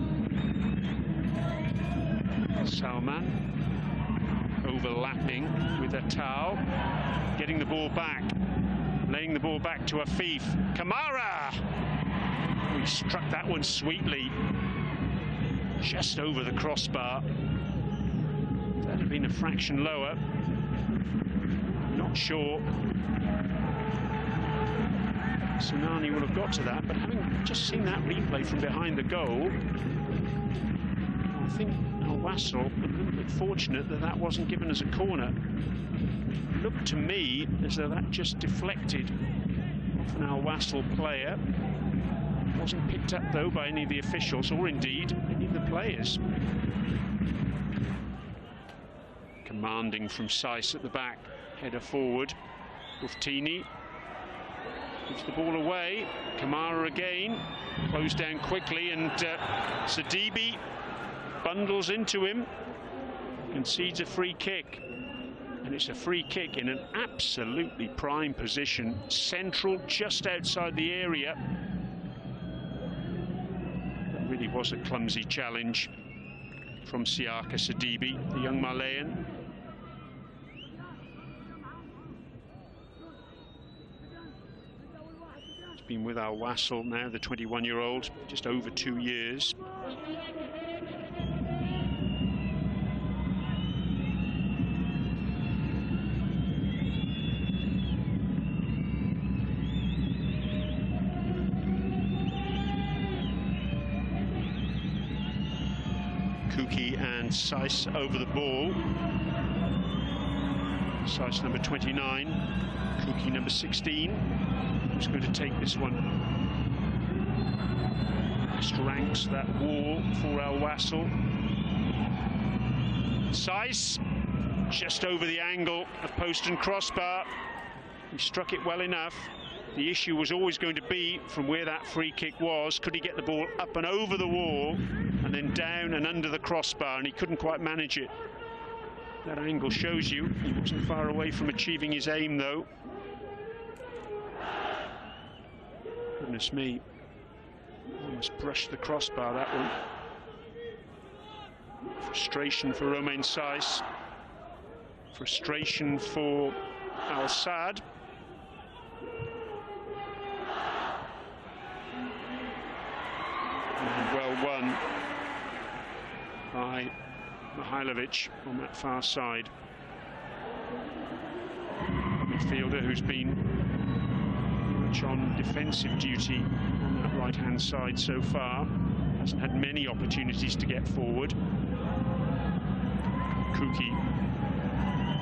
Salman overlapping with Atal, getting the ball back, laying the ball back to Afif. Kamara! He struck that one sweetly, just over the crossbar. If that had been a fraction lower, not sure Sunani will have got to that, but having just seen that replay from behind the goal, I think Wasl a little bit fortunate that that wasn't given as a corner. It looked to me as though that just deflected off an Wasl player. Wasn't picked up though by any of the officials or indeed any of the players. Commanding from Saiss at the back, header forward. Buftini gives the ball away. Kamara again, closed down quickly, and Sidibe bundles into him, concedes a free kick, and it's a free kick in an absolutely prime position, central, just outside the area. That really was a clumsy challenge from Siaka Sidibe, the young Malayan. He's been with Al Wasl now, the 21-year-old, just over 2 years. And Saiss over the ball. Saiss number 29, Kuki number 16. Who's going to take this one? Stranks that wall for Al Wasl. Saiss just over the angle of post and crossbar. He struck it well enough. The issue was always going to be from where that free kick was. Could he get the ball up and over the wall and then down and under the crossbar? And he couldn't quite manage it. That angle shows you he wasn't far away from achieving his aim, though. Goodness me. Almost brushed the crossbar, that one. Frustration for Romain Saiss. Frustration for Al Saad. And well won by Mihailovic on that far side. Midfielder who's been much on defensive duty on that right-hand side so far. Hasn't had many opportunities to get forward. Kuki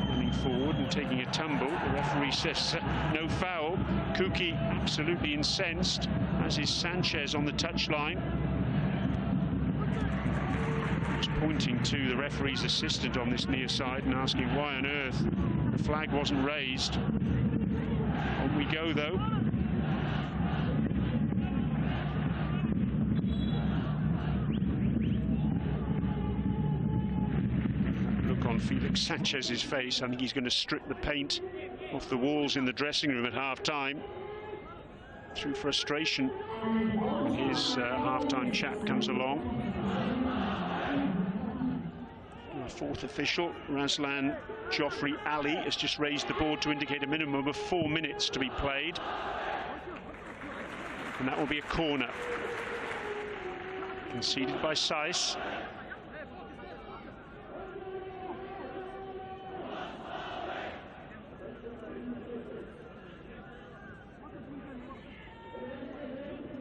running forward and taking a tumble. The referee says no foul. Kuki absolutely incensed, as is Sanchez on the touchline. He's pointing to the referee's assistant on this near side and asking why on earth the flag wasn't raised. On we go though. Look on Felix Sanchez's face. I think he's going to strip the paint off the walls in the dressing room at half-time through frustration when his half-time chat comes along. Our fourth official, Razlan Joffrey Ali, has just raised the board to indicate a minimum of 4 minutes to be played. And that will be a corner. Conceded by Saiz.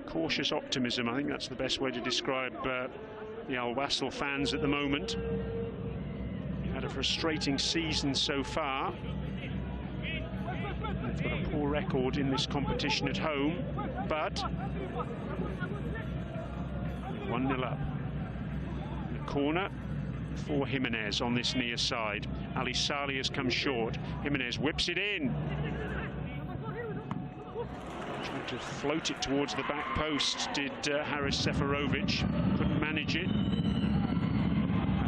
Cautious optimism, I think that's the best way to describe the Al Wasl fans at the moment. Had a frustrating season so far. They've got a poor record in this competition at home, but 1-0 up. In the corner for Jimenez on this near side. Ali Saleh has come short. Jimenez whips it in. Tried to float it towards the back post, did Haris Seferovic. Couldn't manage it.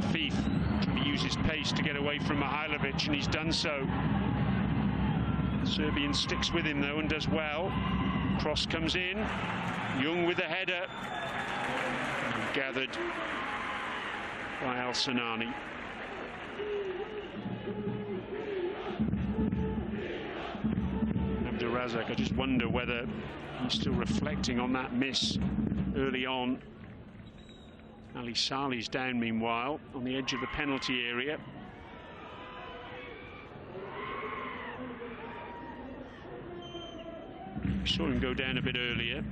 Afif trying to use his pace to get away from Mihailovic, and he's done so. Serbian sticks with him though and does well. Cross comes in. Young with the header. And gathered by Al Sanani. Abdurazak, I just wonder whether he's still reflecting on that miss early on. Ali Saleh's down meanwhile on the edge of the penalty area. We saw him go down a bit earlier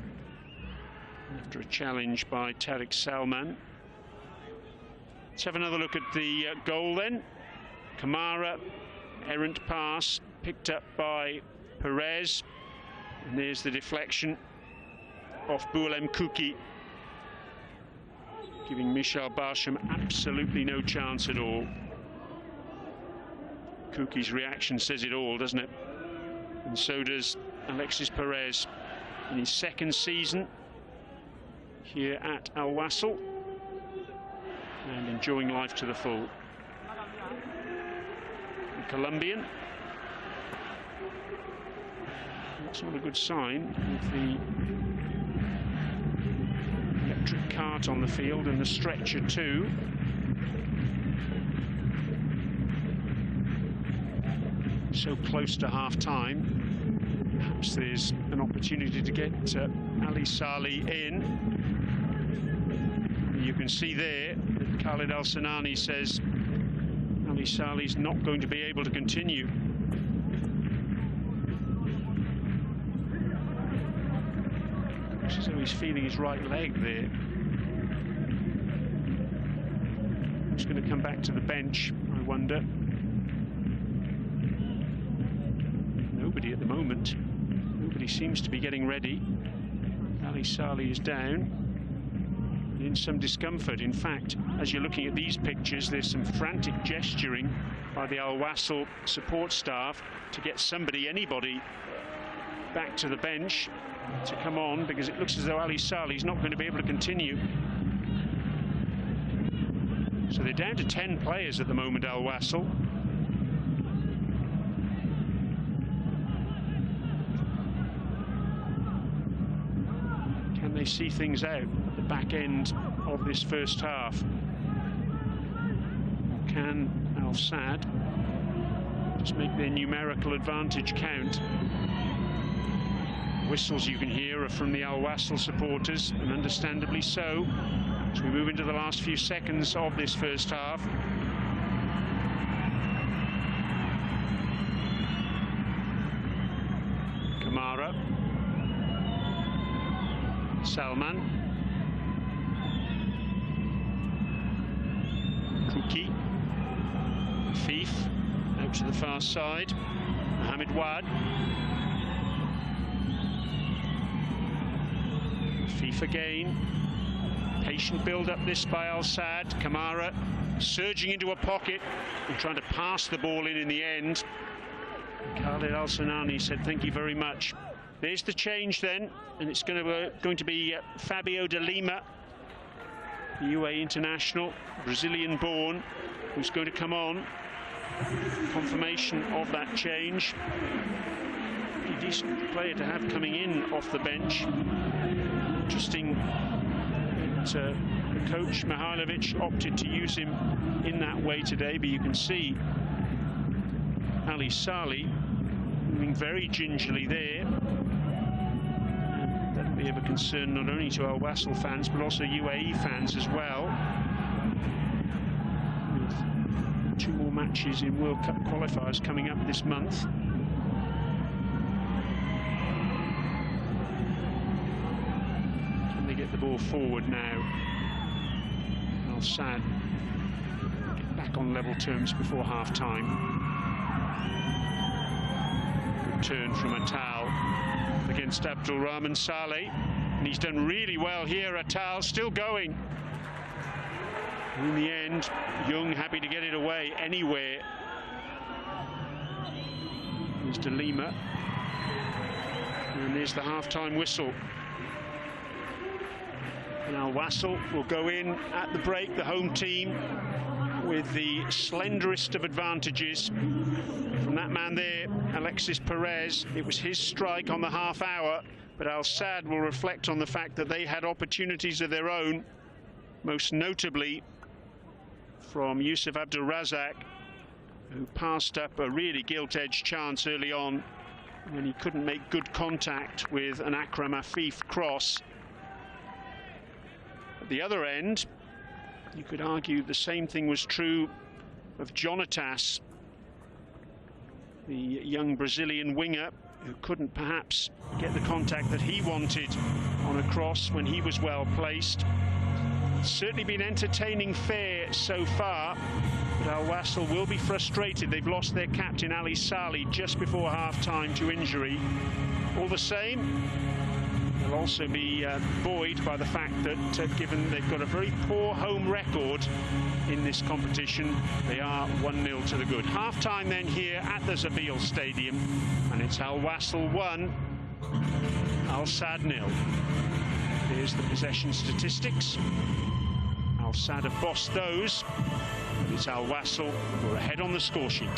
after a challenge by Tariq Salman. Let's have another look at the goal then. Kamara, errant pass picked up by Perez, and there's the deflection off Buildup Kuki, giving Michal Barsham absolutely no chance at all. Kuki's reaction says it all, doesn't it? And so does Alexis Perez in his second season here at Al Wasl, and enjoying life to the full. The Colombian. That's not a good sign with the electric cart on the field and the stretcher too. So close to half-time. Perhaps there's an opportunity to get Ali Saleh in. You can see there that Khalid Al Sanani says Ali Saleh's not going to be able to continue. So he's feeling his right leg there. He's going to come back to the bench, I wonder. Nobody at the moment. Nobody seems to be getting ready. Ali Saleh is down, in some discomfort. In fact, as you're looking at these pictures, there's some frantic gesturing by the Al Wasl support staff to get somebody, anybody, back to the bench to come on, because it looks as though Ali Saleh's not going to be able to continue. So they're down to 10 players at the moment, Al Wasl. Can they see things out at the back end of this first half? Or can Al Sadd just make their numerical advantage count? Whistles you can hear are from the Al Wasl supporters, and understandably so, as we move into the last few seconds of this first half. Kamara. Salman. Kuki. Fif. Out to the far side. Mohamed Wad. Fif again. Patient build-up this by Al Saad. Kamara surging into a pocket and trying to pass the ball in the end. Khalid Al-Sanani said thank you very much. There's the change then, and it's going to be Fabio de Lima, the UAE international, Brazilian-born, who's going to come on. Confirmation of that change. A decent player to have coming in off the bench. Interesting that coach Mihailovic opted to use him in that way today, but you can see Ali Saleh moving very gingerly there. And that'll be of a concern not only to Al Wasl fans but also UAE fans as well. With 2 more matches in World Cup qualifiers coming up this month. Can they get the ball forward now? Al Saad get back on level terms before half-time. Turn from Atal against Abdul Rahman Saleh, and he's done really well here. Atal still going. In the end, Young happy to get it away anywhere. There's De Lima, and there's the half-time whistle. And Al Wasl will go in at the break, the home team, with the slenderest of advantages. From that man there, Alexis Perez, it was his strike on the half hour, but Al Saad will reflect on the fact that they had opportunities of their own, most notably from Yusuf Abdul Razak, who passed up a really gilt-edged chance early on when he couldn't make good contact with an Akram Afif cross. At the other end, you could argue the same thing was true of Jonatas, the young Brazilian winger who couldn't perhaps get the contact that he wanted on a cross when he was well placed. It's certainly been entertaining fare so far, but Al Wasl will be frustrated. They've lost their captain Ali Saleh just before half-time to injury. All the same, they'll also be buoyed by the fact that given they've got a very poor home record in this competition, they are 1-0 to the good. Half-time then here at the Zabil Stadium, and it's Al Wasl 1, Al Saad 0. Here's the possession statistics. Al Saad have bossed those, but it's Al Wasl who are ahead on the score sheet.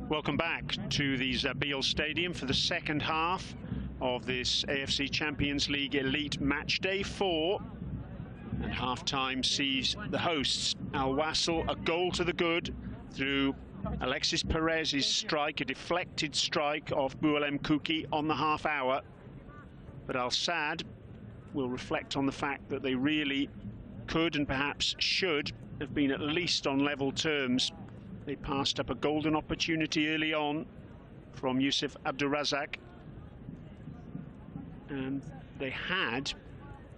Welcome back to the Zabil Stadium for the second half of this AFC Champions League Elite Matchday 4. And half-time sees the hosts, Al Wasl, a goal to the good through Alexis Perez's strike, a deflected strike off Buildup on the half hour. But Al Sadd will reflect on the fact that they really could and perhaps should have been at least on level terms. They passed up a golden opportunity early on from Yusuf Abdurrazak, and they had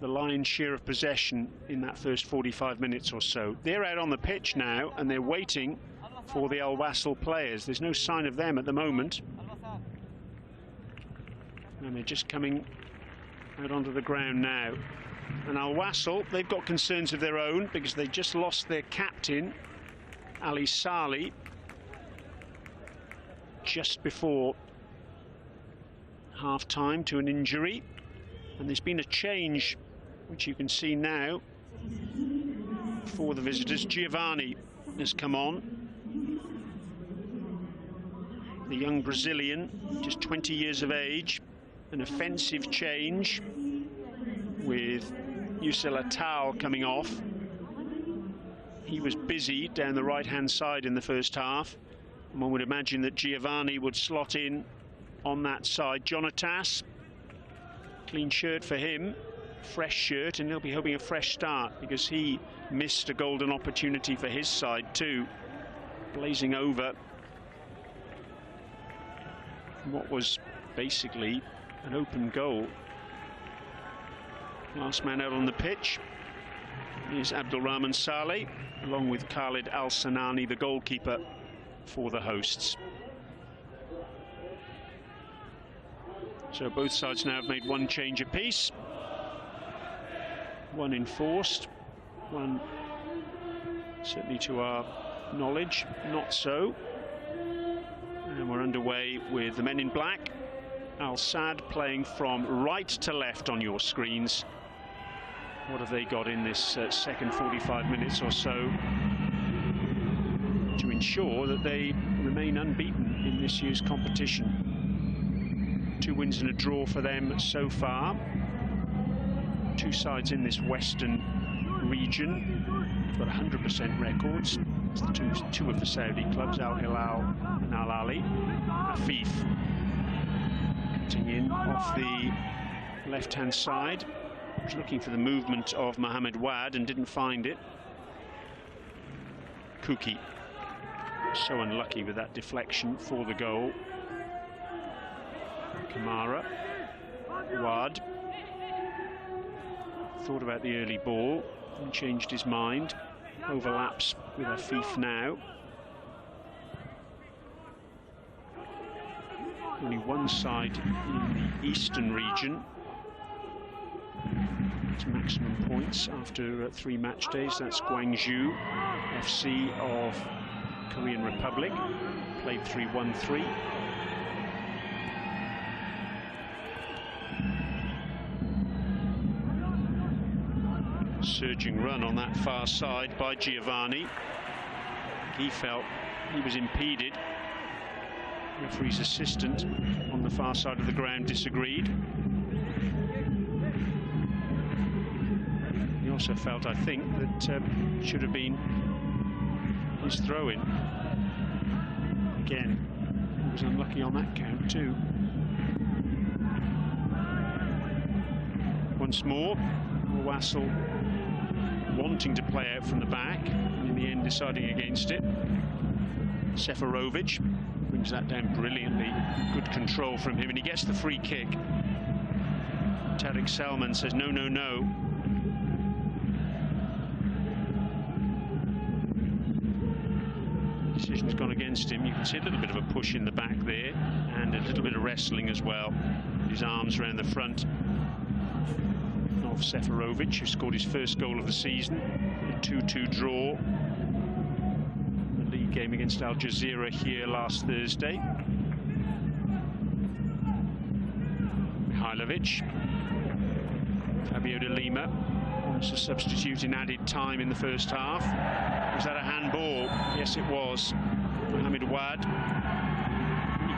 the lion's share of possession in that first 45 minutes or so. They're out on the pitch now and they're waiting for the Al Wasl players. There's no sign of them at the moment, and they're just coming out onto the ground now. And Al Wasl, they've got concerns of their own because they just lost their captain Ali Saleh just before half-time to an injury, and there's been a change which you can see now for the visitors. Giovanni has come on, the young Brazilian, just 20 years of age. An offensive change with Yusel Atal coming off. He was busy down the right-hand side in the first half. And one would imagine that Giovanni would slot in on that side. Jonatas, clean shirt for him, fresh shirt, and he'll be hoping a fresh start because he missed a golden opportunity for his side too, blazing over what was basically an open goal. Last man out on the pitch is Abdulrahman Saleh, along with Khalid Al-Sanani, the goalkeeper for the hosts. So both sides now have made one change apiece. One enforced, one certainly to our knowledge not so. And we're underway with the men in black. Al Sadd playing from right to left on your screens. What have they got in this second 45 minutes or so to ensure that they remain unbeaten in this year's competition? 2 wins and a draw for them so far. 2 sides in this western region have got 100% records. It's the two of the Saudi clubs, Al Hilal and Al Ali. Afif cutting in off the left-hand side. Was looking for the movement of Mohamed Wad and didn't find it. Kuki so unlucky with that deflection for the goal. Kamara, Wad thought about the early ball and changed his mind. Overlaps with Afif now. Only one side in the eastern region to maximum points after 3 match days. That's Gwangju FC of Korean Republic. Played 3-1-3. Surging run on that far side by Giovanni. He felt he was impeded. Referee's assistant on the far side of the ground disagreed. He also felt, I think, that should have been his throw-in. Again, he was unlucky on that count too. Once more, Wasl wanting to play out from the back, and in the end deciding against it. Seferovic brings that down brilliantly. Good control from him, and he gets the free kick. Tariq Salman says no, no, no. Decision's gone against him. You can see a little bit of a push in the back there, and a little bit of wrestling as well. His arms around the front of Seferovic, who scored his first goal of the season. A 2-2 draw. The league game against Al Jazeera here last Thursday. Mihailovic. Fabio de Lima wants to substitute in added time in the first half. Was that a handball? Yes, it was. Mohamed Wad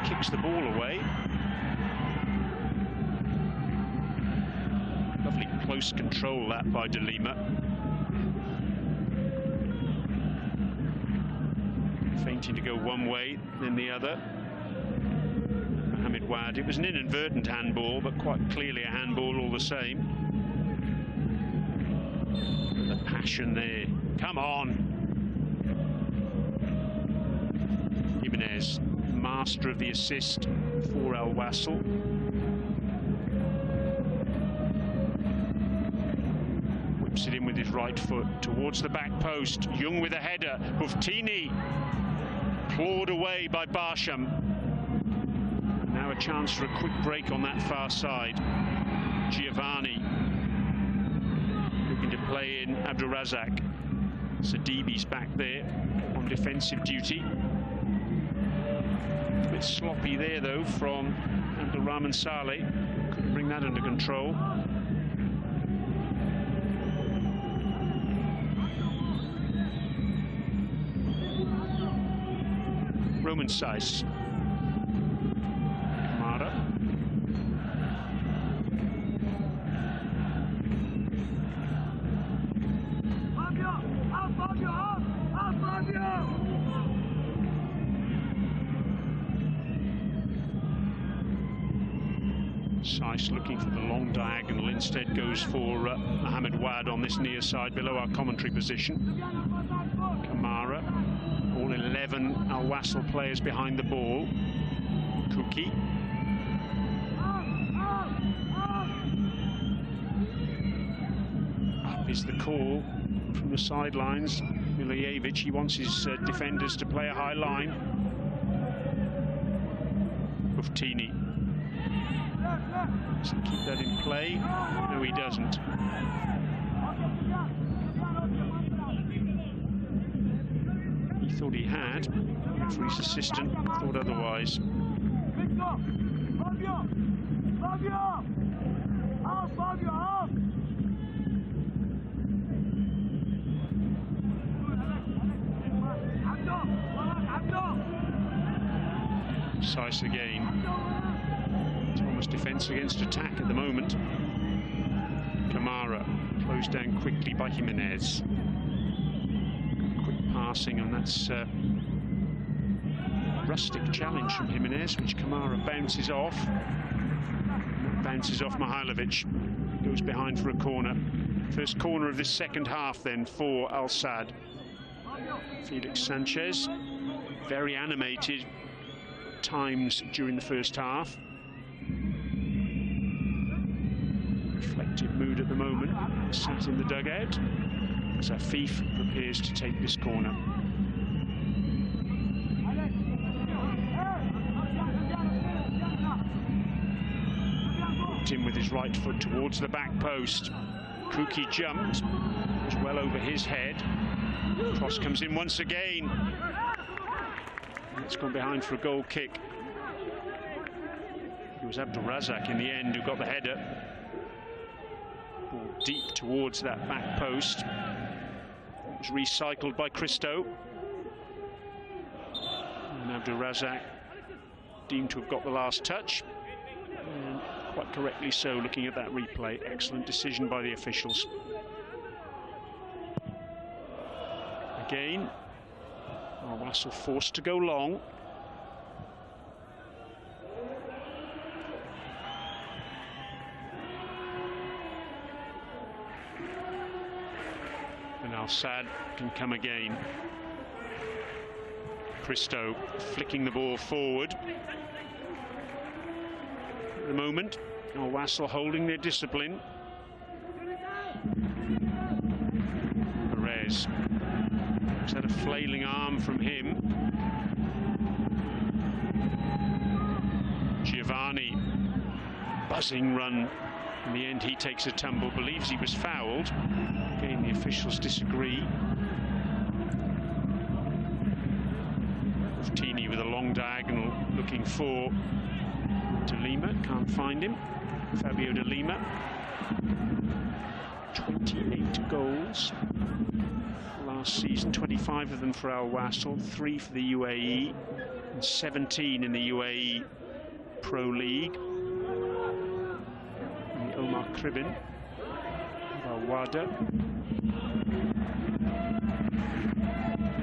kicks the ball away. Lovely close control that by De Lima. Feinting to go one way, then the other. Mohamed Wad. It was an inadvertent handball, but quite clearly a handball all the same. The passion there. Come on. Jimenez, master of the assist for Al Wasl. Whips it in with his right foot towards the back post. Young with a header. Buftini clawed away by Barsham. Now a chance for a quick break on that far side. Giovanni looking to play in Abdulrazak. Sadibi's back there on defensive duty. A bit sloppy there though from Abdulrahman Saleh. Couldn't bring that under control. Roman Saiz. Kamara. Saiz looking for the long diagonal, instead goes for Mohamed Wad on this near side below our commentary position. Kamara. All 11 Al Wasl players behind the ball. Kuki. Up is the call from the sidelines. Milijevic, he wants his defenders to play a high line. Buftini. Does he keep that in play? No, he doesn't. Thought he had. Referee's assistant thought otherwise. Saiz again. It's almost defence against attack at the moment. Kamara closed down quickly by Jimenez. Passing, and that's a rustic challenge from Jimenez, which Kamara bounces off. Bounces off Mihailovic. Goes behind for a corner. First corner of this second half then for Al Sadd. Felix Sanchez, very animated times during the first half. Reflective mood at the moment. Sat in the dugout. Afif prepares to take this corner. Hooked in with his right foot towards the back post. Kuki jumped, was well over his head. Cross comes in once again. It's gone behind for a goal kick. It was Abdulrazak in the end who got the header. Ball deep towards that back post. It was recycled by Christo. And Abdulrazak deemed to have got the last touch. And quite correctly so, looking at that replay. Excellent decision by the officials. Again, Al Wasl forced to go long. And Al Sadd can come again. Christo flicking the ball forward. At the moment, Al Wasl holding their discipline. Perez. He's had a flailing arm from him. Giovanni. Buzzing run. In the end, he takes a tumble, believes he was fouled. Again, the officials disagree. Buftini with a long diagonal looking for De Lima. Can't find him. Fabio De Lima. 28 goals last season, 25 of them for Al Wasl, 3 for the UAE, and 17 in the UAE Pro League. And Omar Kribin, Al-Wada,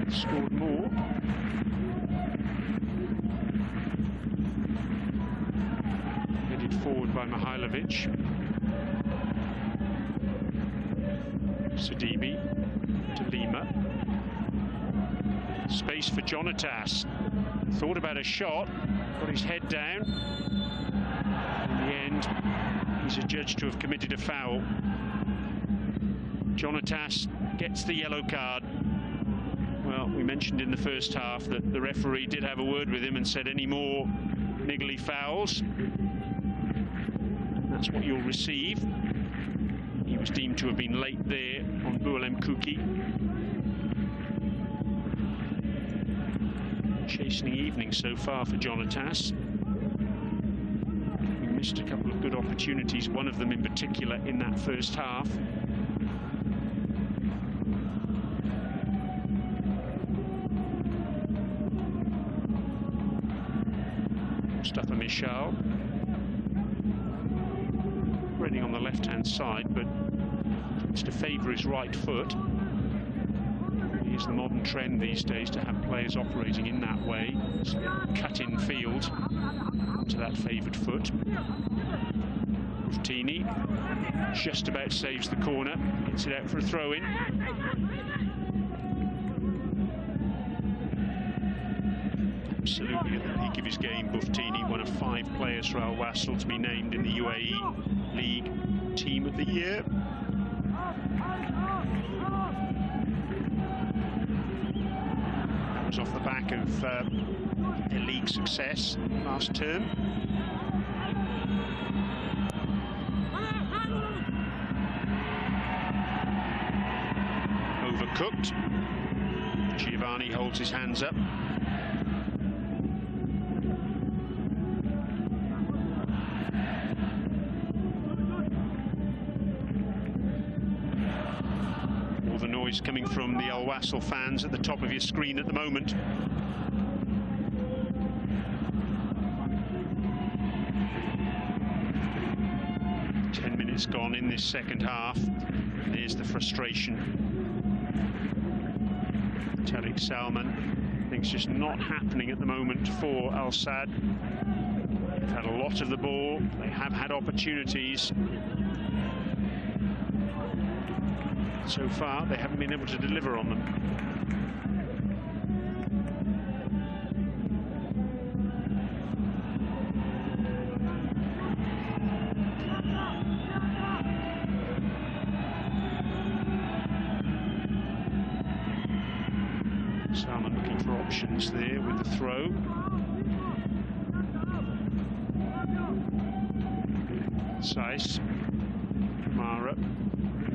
scored more. Headed forward by Mihailovic. Sidibe to Lima. Space for Jonatas. Thought about a shot, got his head down. In the end, he's adjudged to have committed a foul. Jonatas gets the yellow card. Well, we mentioned in the first half that the referee did have a word with him and said any more niggly fouls, that's what you'll receive. He was deemed to have been late there on Buildup. Chastening evening so far for Jonatas. He missed a couple of good opportunities, one of them in particular in that first half. Mustafa Michal. Running on the left-hand side, but tends to favour his right foot. It is the modern trend these days to have players operating in that way. Cut-in field to that favoured foot. Buftini just about saves the corner. Gets it out for a throw-in. Absolutely at the peak of his game, Buftini, one of 5 players for Al Wasl to be named in the UAE League Team of the Year. That was off the back of their league success last term. Overcooked. Giovanni holds his hands up. The noise coming from the Al Wasl fans at the top of your screen at the moment. Ten minutes gone in this second half. There's the frustration. Tariq Salman, things just not happening at the moment for Al Sadd. They've had a lot of the ball, they have had opportunities. So far, they haven't been able to deliver on them. Salman looking for options there with the throw. Saiz, Kamara,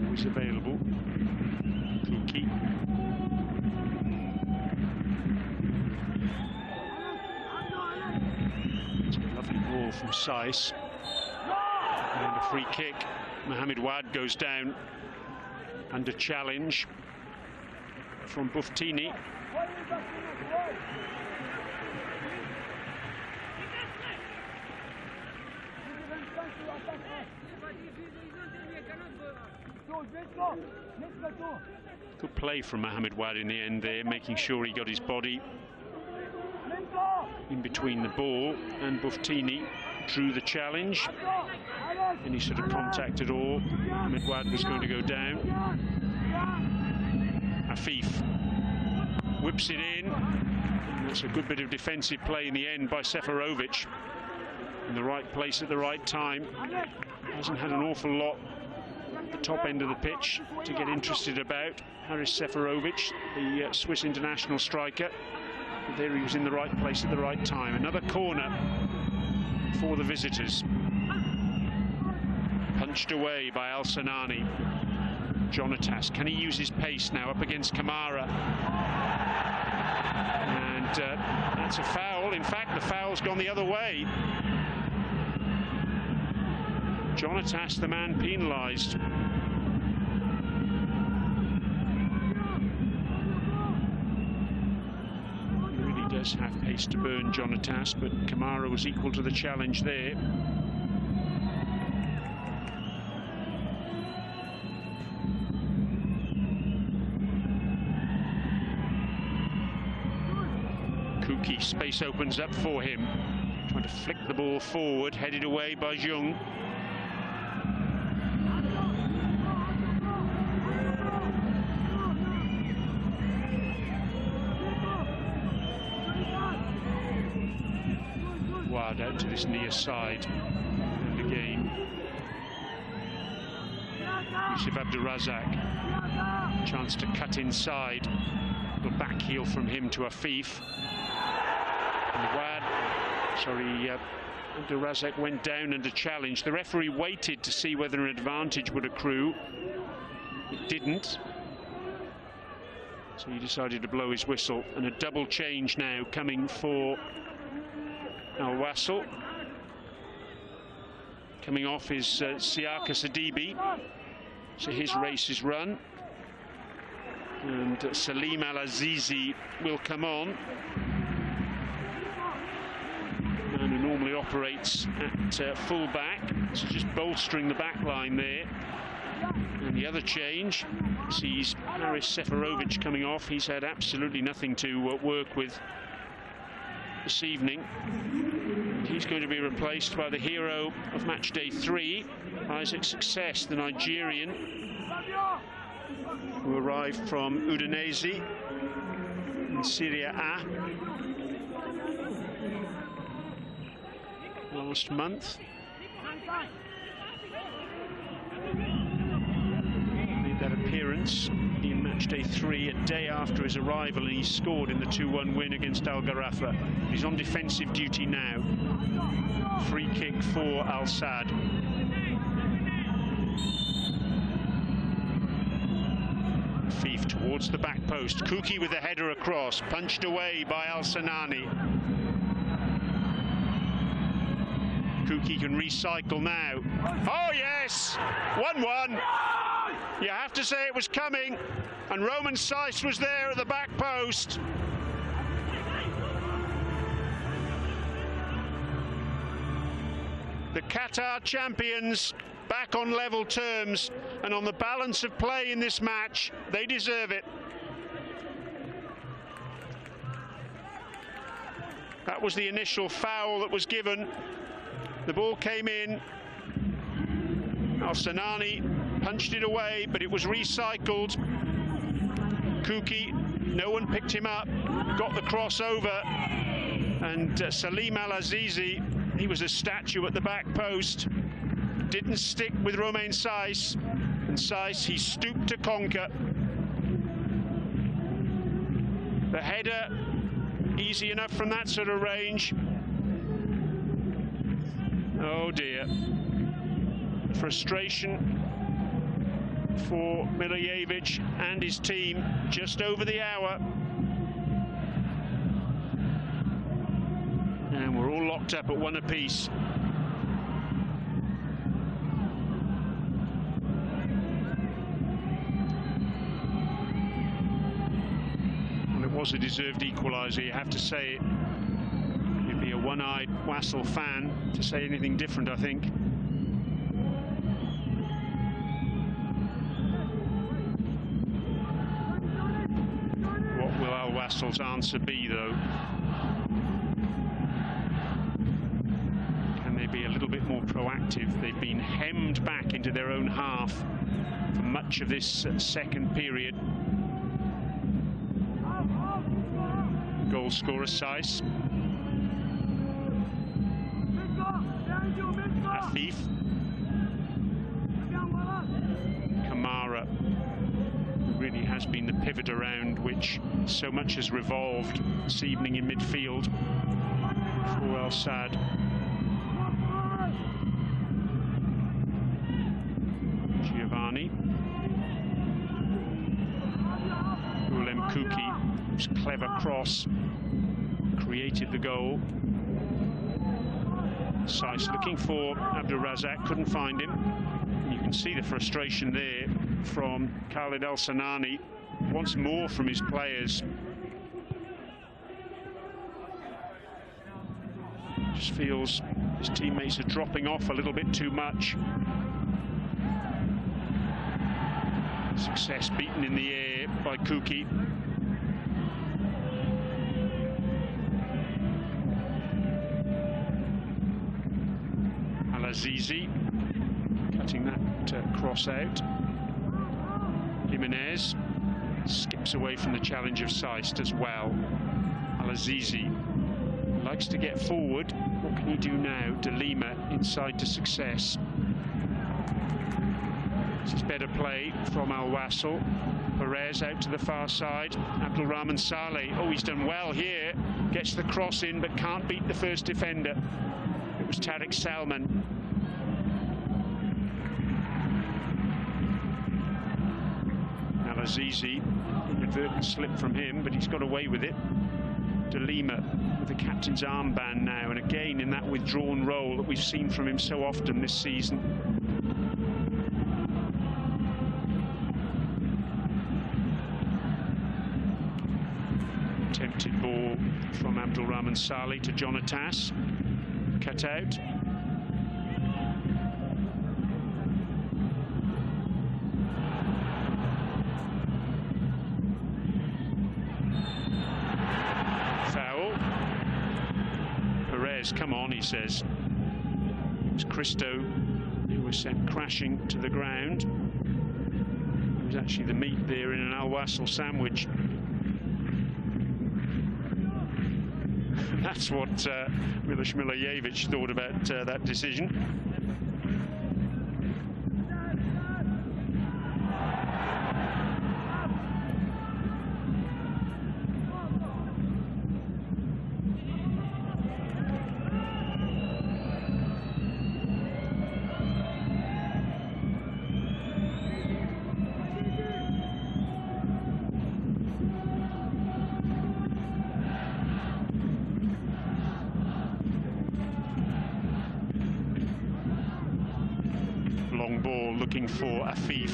always available. Kuki. It's a lovely ball from Saiz. And a free kick. Mohamed Wad goes down under challenge from Buftini. Good play from Mohamed Wad in the end there, making sure he got his body in between the ball and Buftini drew the challenge. Any sort of contact at all, Mohamed Wad was going to go down. Afif whips it in. That's a good bit of defensive play in the end by Seferovic. In the right place at the right time. Hasn't had an awful lot at the top end of the pitch to get interested about. Haris Seferovic, the Swiss international striker. But there he was in the right place at the right time. Another corner for the visitors. Punched away by Al Sanani. Jonatas, can he use his pace now up against Kamara? And that's a foul. In fact, the foul's gone the other way. Jonatas, the man penalised. He really does have pace. pace to burn Jonatas, but Kamara was equal to the challenge there. Kuki, space opens up for him. Trying to flick the ball forward, headed away by Jung. Wild out to this near side. And again, Yusuf Abdulrazak. Chance to cut inside. Little back heel from him to Afif. Abdulrazak went down under challenge. The referee waited to see whether an advantage would accrue. It didn't. So he decided to blow his whistle. And a double change now coming for Al Wasl. Coming off is Siaka Sidibe. So his race is run. And Salim Al-Azizi will come on. And who normally operates at full-back, so just bolstering the back line there. And the other change sees Haris Seferovic coming off. He's had absolutely nothing to work with this evening. He's going to be replaced by the hero of match day 3, Isaac Success, the Nigerian, who arrived from Udinese in Serie A last month. Made that appearance in match day 3 a day after his arrival, and he scored in the 2-1 win against Al Gharafa. He's on defensive duty now. Free kick for Al Sadd. Fif towards the back post. Kuki with a header across, punched away by Al Sanani. Kuki can recycle now. Oh yes, 1-1. You have to say it was coming, and Roman Seiss was there at the back post. The Qatar champions back on level terms, and on the balance of play in this match, they deserve it. That was the initial foul that was given. The ball came in. Al Sanani punched it away, but it was recycled. Kuki, no one picked him up, got the cross over, and Salim Al-Azizi, he was a statue at the back post, didn't stick with Romain Seiss, and Seiss, he stooped to conquer. The header, easy enough from that sort of range. Oh dear. Frustration for Milijevic and his team, just over the hour. And we're all locked up at 1 apiece. Well, it was a deserved equaliser, you have to say it. You'd be a one-eyed Wasl fan to say anything different, I think. What will Al Wasl's answer be, though? Can they be a little bit more proactive? They've been hemmed back into their own half for much of this second period. Goal scorer Seiss. Afif. Kamara, who really has been the pivot around which so much has revolved this evening in midfield for Al Sadd. Giovanni. Ulem Kuki, whose clever cross created the goal. Seiss looking for Abdulrazak, couldn't find him. You can see the frustration there from Khalid Al Sanani, wants more from his players. Just feels his teammates are dropping off a little bit too much. Success beaten in the air by QAT. Al-Azizi cutting that cross out. Jimenez skips away from the challenge of Seist as well. Al-Azizi likes to get forward. What can he do now? De Lima inside to Success. This is better play from Al Wasl. Perez out to the far side. Abdulrahman Saleh. Oh, he's done well here. Gets the cross in, but can't beat the first defender. It was Tariq Salman. Al-Azizi, inadvertent slip from him, but he's got away with it. De Lima with the captain's armband now, and again in that withdrawn role that we've seen from him so often this season. Tempted ball from Abdulrahman Saleh to Jonatas. Cut out. Come on, he says. It was Christo who was sent crashing to the ground. It was actually the meat there in an Al Wasl sandwich. That's what Miloš Milojevic thought about that decision. Long ball looking for Afif.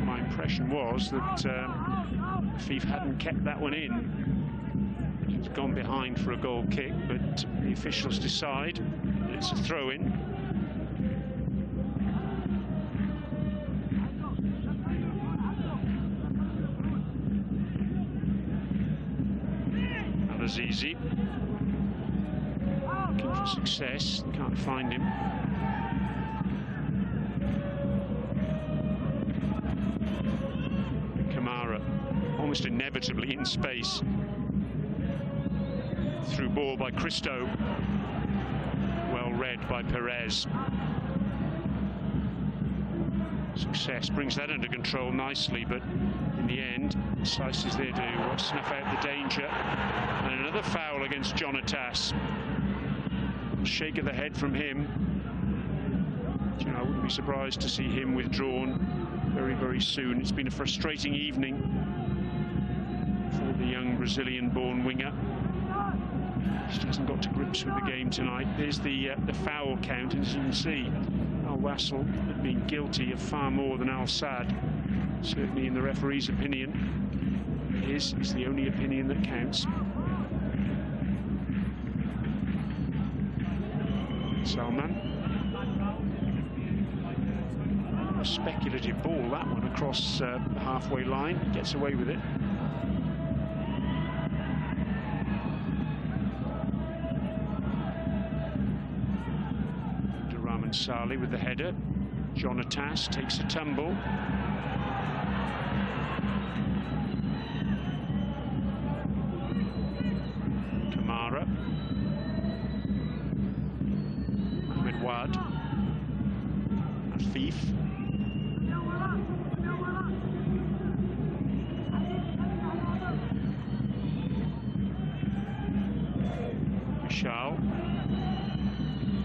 My impression was that Afif hadn't kept that one in. He's gone behind for a goal kick, but the officials decide that it's a throw-in. Al-Azizi looking for Success, can't find him. Kamara almost inevitably in space. Through ball by Christo. Well read by Perez. Success brings that under control nicely, but in the end, Seist is there to snuff out the danger. And another foul against Jonatas. Shake of the head from him. You know, I wouldn't be surprised to see him withdrawn very, very soon. It's been a frustrating evening for the young Brazilian-born winger. Just hasn't got to grips with the game tonight. There's the foul count, and as you can see, Al Wasl had been guilty of far more than Al Sadd. Certainly, in the referee's opinion, his is the only opinion that counts. Salman. A speculative ball, that one, across the halfway line. Gets away with it. Abdulrahman Saleh with the header. Jonatas takes a tumble. Kamara. Wad. Afif. Mishal.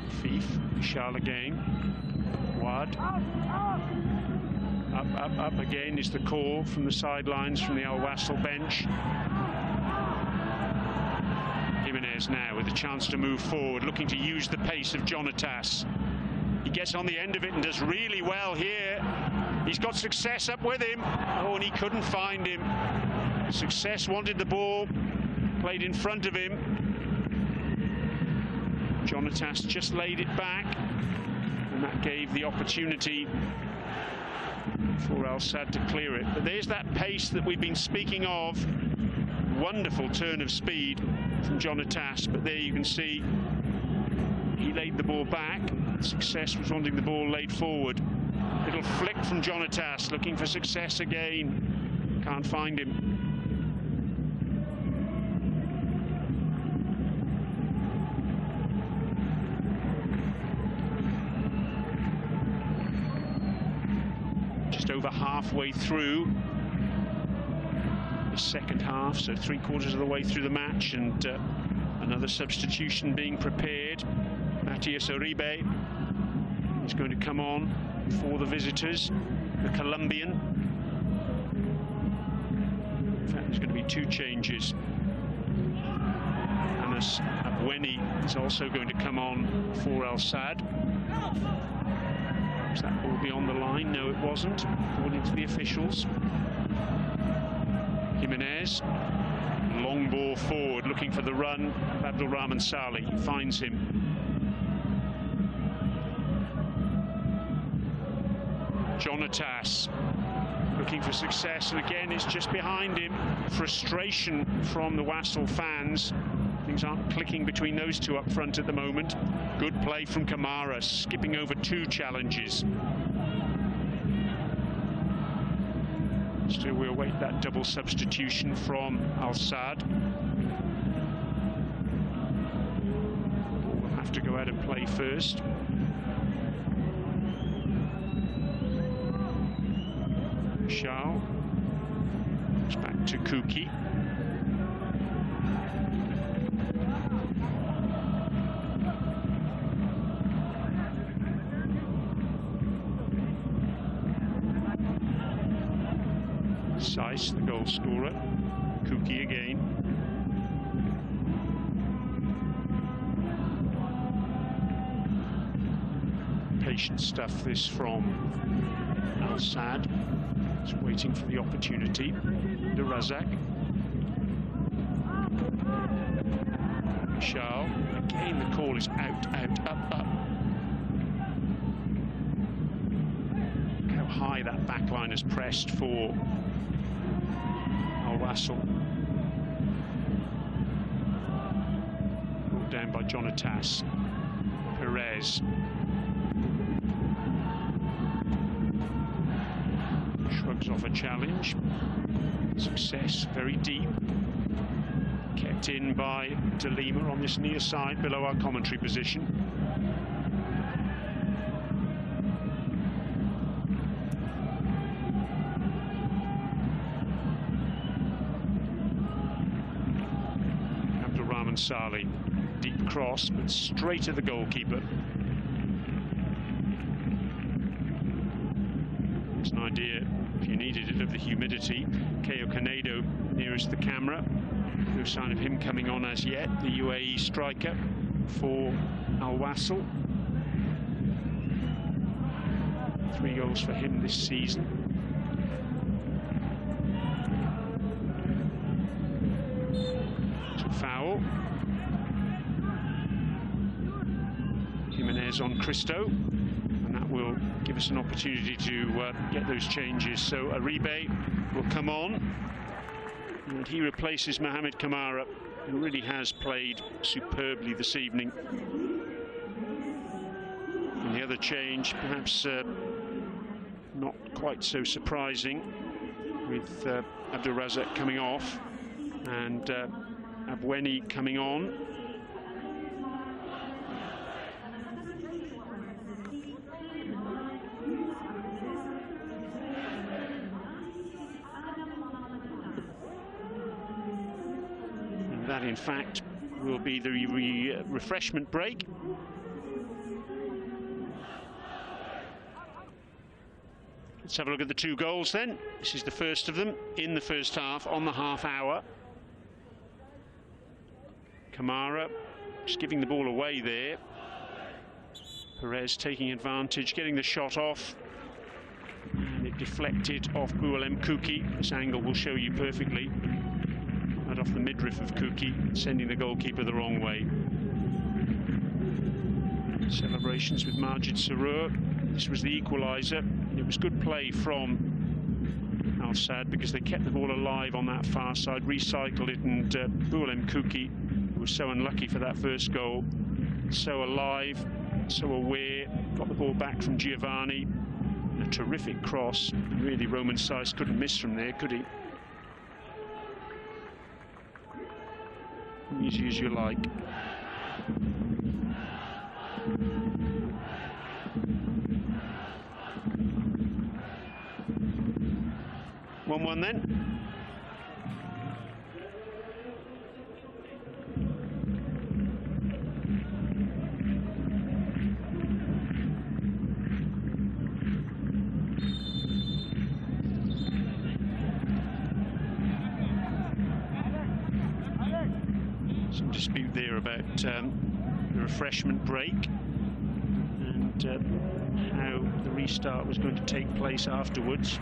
Afif. Mishal again. Wad. Up again is the call from the sidelines from the Al Wasl bench. Jimenez now with a chance to move forward, looking to use the pace of Jonatas. He gets on the end of it and does really well here. He's got Success up with him. Oh, and he couldn't find him. Success wanted the ball, played in front of him. Jonatas just laid it back, and that gave the opportunity for Al Sadd to clear it. But there's that pace that we've been speaking of. Wonderful turn of speed from Jonatas, but there you can see he laid the ball back. Success was wanting the ball laid forward. Little flick from Jonatas, looking for Success again. Can't find him. Just over halfway through the second half, so 3/4 of the way through the match, and another substitution being prepared. Matías Uribe is going to come on for the visitors, the Colombian. In fact, there's going to be 2 changes. Anas Abweni is also going to come on for Al Sadd. Was that ball beyond the line? No, it wasn't, according to the officials. Jimenez, long ball forward, looking for the run of Abdulrahman Saleh. He finds him. Jonatas looking for Success, and again it's just behind him. Frustration from the Wasl fans. Things aren't clicking between those two up front at the moment. Good play from Kamara, skipping over 2 challenges. Still we await that double substitution from Al Sadd. We'll have to go out and play first. Shao. It's back to Kuki. Saiss, the goal scorer. Kuki again. Patient stuff this from Al Sadd. Just waiting for the opportunity. De Razak. Shao. Again, the call is out, out, up, up. Look how high that backline has pressed for Al Wasl. Brought down by Jonatas. Perez. Shrugs off a challenge. Success very deep. Kept in by De Lima on this near side below our commentary position. Abdulrahman Saleh, deep cross, but straight at the goalkeeper. It's an idea, if you needed it, of the humidity. Caio Canedo nearest the camera. No sign of him coming on as yet, the UAE striker for Al Wasl. 3 goals for him this season. It's a foul. Jimenez on Cristo, and that will give us an opportunity to get those changes. So Uribe will come on, and he replaces Mohamed Kamara, who really has played superbly this evening. And the other change, perhaps not quite so surprising, with Abdulrazak coming off and Abweni coming on. That, in fact, will be the refreshment break. Let's have a look at the 2 goals then. This is the first of them in the first half, on the half hour. Kamara just giving the ball away there. Perez taking advantage, getting the shot off. And it deflected off Buildup. This angle will show you perfectly. Right off the midriff of Kuki, sending the goalkeeper the wrong way. Celebrations with Majid Sarur. This was the equaliser. It was good play from Al Sadd because they kept the ball alive on that far side, recycled it, and Buildup Kuki, who was so unlucky for that first goal, so alive, so aware, got the ball back from Giovanni. A terrific cross. Really, Roman Saiz couldn't miss from there, could he? Easy as you like. One then. Some dispute there about the refreshment break and how the restart was going to take place afterwards.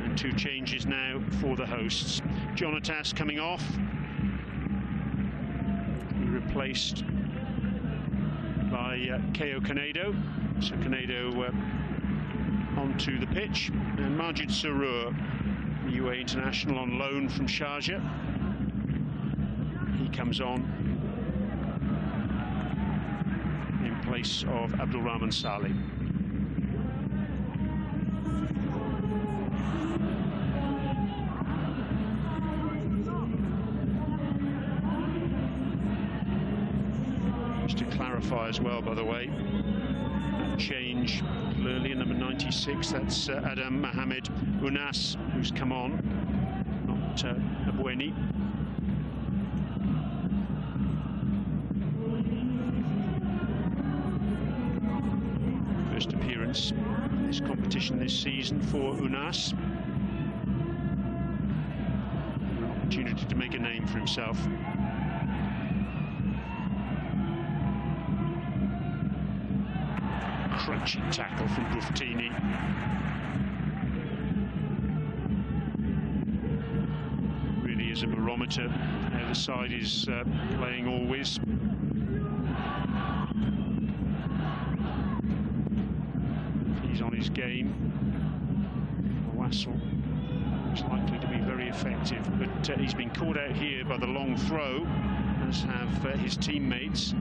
And two changes now for the hosts. Jonatas coming off. He replaced by Keo Canedo. So Canedo onto the pitch, and Majid Sarur, the UAE international on loan from Sharjah, he comes on in place of Abdul Rahman Saleh. Just to clarify as well, by the way, that change early in number 96, that's Adam Mohamed Unas, who's come on, not Abueni. First appearance in this competition this season for Unas. An opportunity to make a name for himself. Crunchy tackle from Buftini. Really is a barometer how the side is playing always. He's on his game. Wasl is likely to be very effective, but he's been caught out here by the long throw, as have his teammates.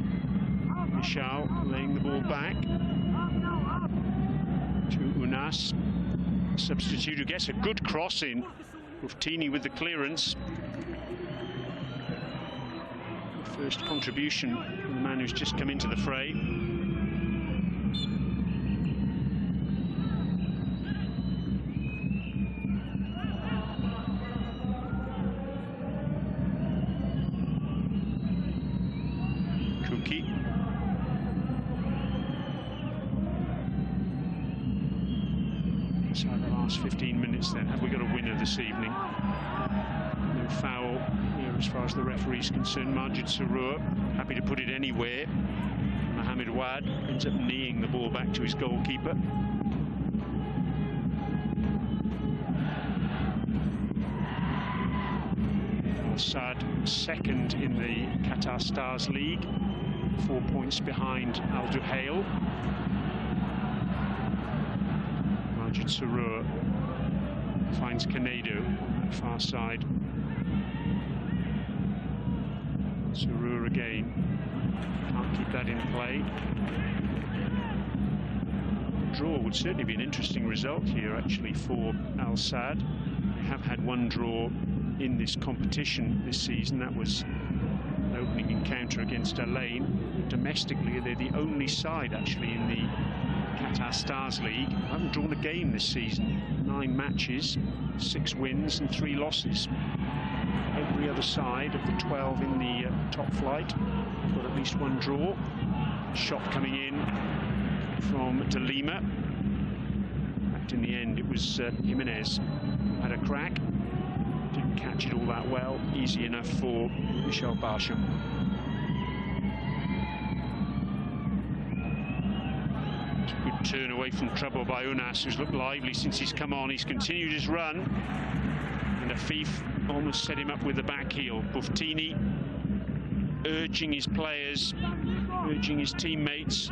Michal laying the ball back to Unas, substitute, who gets a good cross in. Buftini with the clearance. First contribution from the man who's just come into the fray. Kuki. Inside the last 15 minutes then, have we got a winner this evening? No foul here as far as the referee's concerned. Majid Sarur happy to put it anywhere. Mohamed Wad ends up kneeing the ball back to his goalkeeper. Al Sadd second in the Qatar Stars League, 4 points behind Al Duhail. Majid Sarur finds Canedo on the far side. Sarur again, can't keep that in play. Draw would certainly be an interesting result here actually for Al Sadd. They have had one draw in this competition this season. That was an opening encounter against Alain. Domestically, they're the only side actually in the Qatar Stars League. Haven't drawn a game this season. 9 matches, 6 wins and 3 losses. Every other side of the 12 in the top flight got at least one draw. Shot coming in from De Lima. In fact, in the end, it was Jimenez who had a crack. Didn't catch it all that well. Easy enough for Michel Barsham. turn away from trouble by Unas, who's looked lively since he's come on. He's continued his run, and Afif almost set him up with the back heel. Buftini urging his players, urging his teammates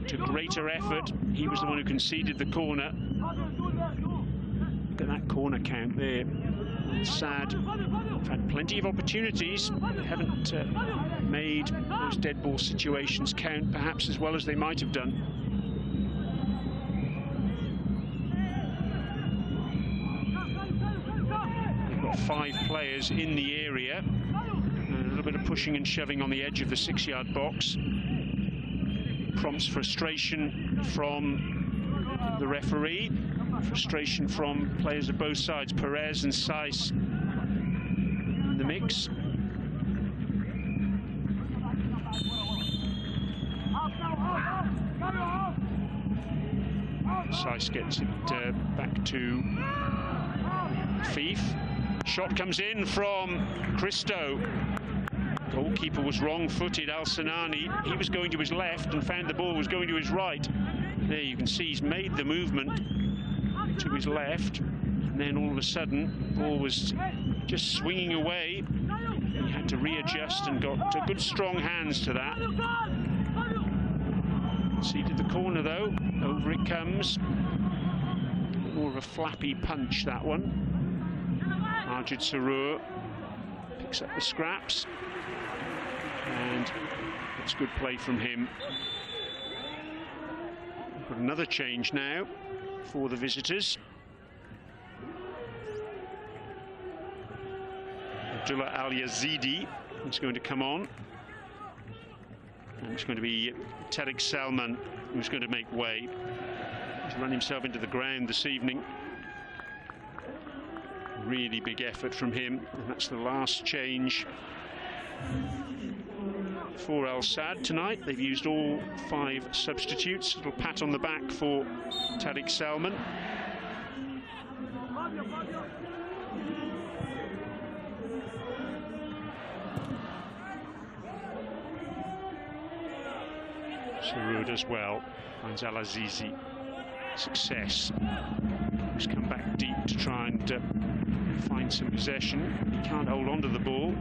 to greater effort. He was the one who conceded the corner. Look at that corner count there. Sad. They've had plenty of opportunities. They haven't made those dead ball situations count perhaps as well as they might have done. They've got 5 players in the area. A little bit of pushing and shoving on the edge of the 6-yard box. Prompts frustration from the referee. Frustration from players of both sides. Perez and Saiss in the mix. Saiss gets it back to Afif. Shot comes in from Christo. Goalkeeper was wrong-footed, Al-Sanani. He was going to his left and found the ball was going to his right. There you can see he's made the movement to his left, and then all of a sudden the ball was just swinging away. He had to readjust and got good strong hands to that. Seated the corner though, over it comes. More of a flappy punch, that one. Majid Sarur picks up the scraps, and it's good play from him. We've got another change now for the visitors. Abdullah Al-Yazidi is going to come on, and it's going to be Tariq Salman who's going to make way. He's run himself into the ground this evening. Really big effort from him, and that's the last change for Al Sadd tonight. They've used all 5 substitutes. A little pat on the back for Tariq Salman. Sarud as well finds Al Azizi success. He's come back deep to try and find some possession. He can't hold on to the ball.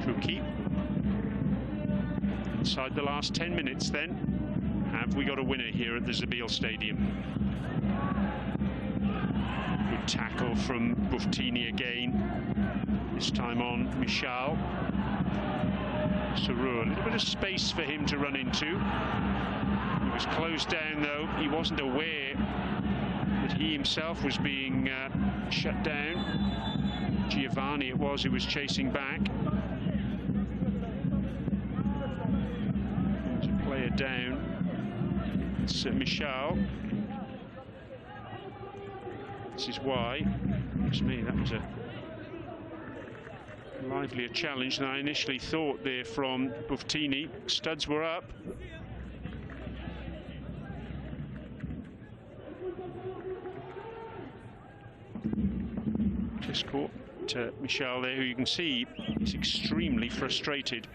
Kuki. Inside the last 10 minutes then. Have we got a winner here at the Zabeel Stadium? Good tackle from Buftini again. This time on Michal. Sarur, a little bit of space for him to run into. He was closed down though. He wasn't aware that he himself was being shut down. Giovanni it was who was chasing back. There's a player down. It's Michal. This is why. To me, that was a livelier challenge than I initially thought there from Buftini. Studs were up. Just caught Michel there, who you can see is extremely frustrated.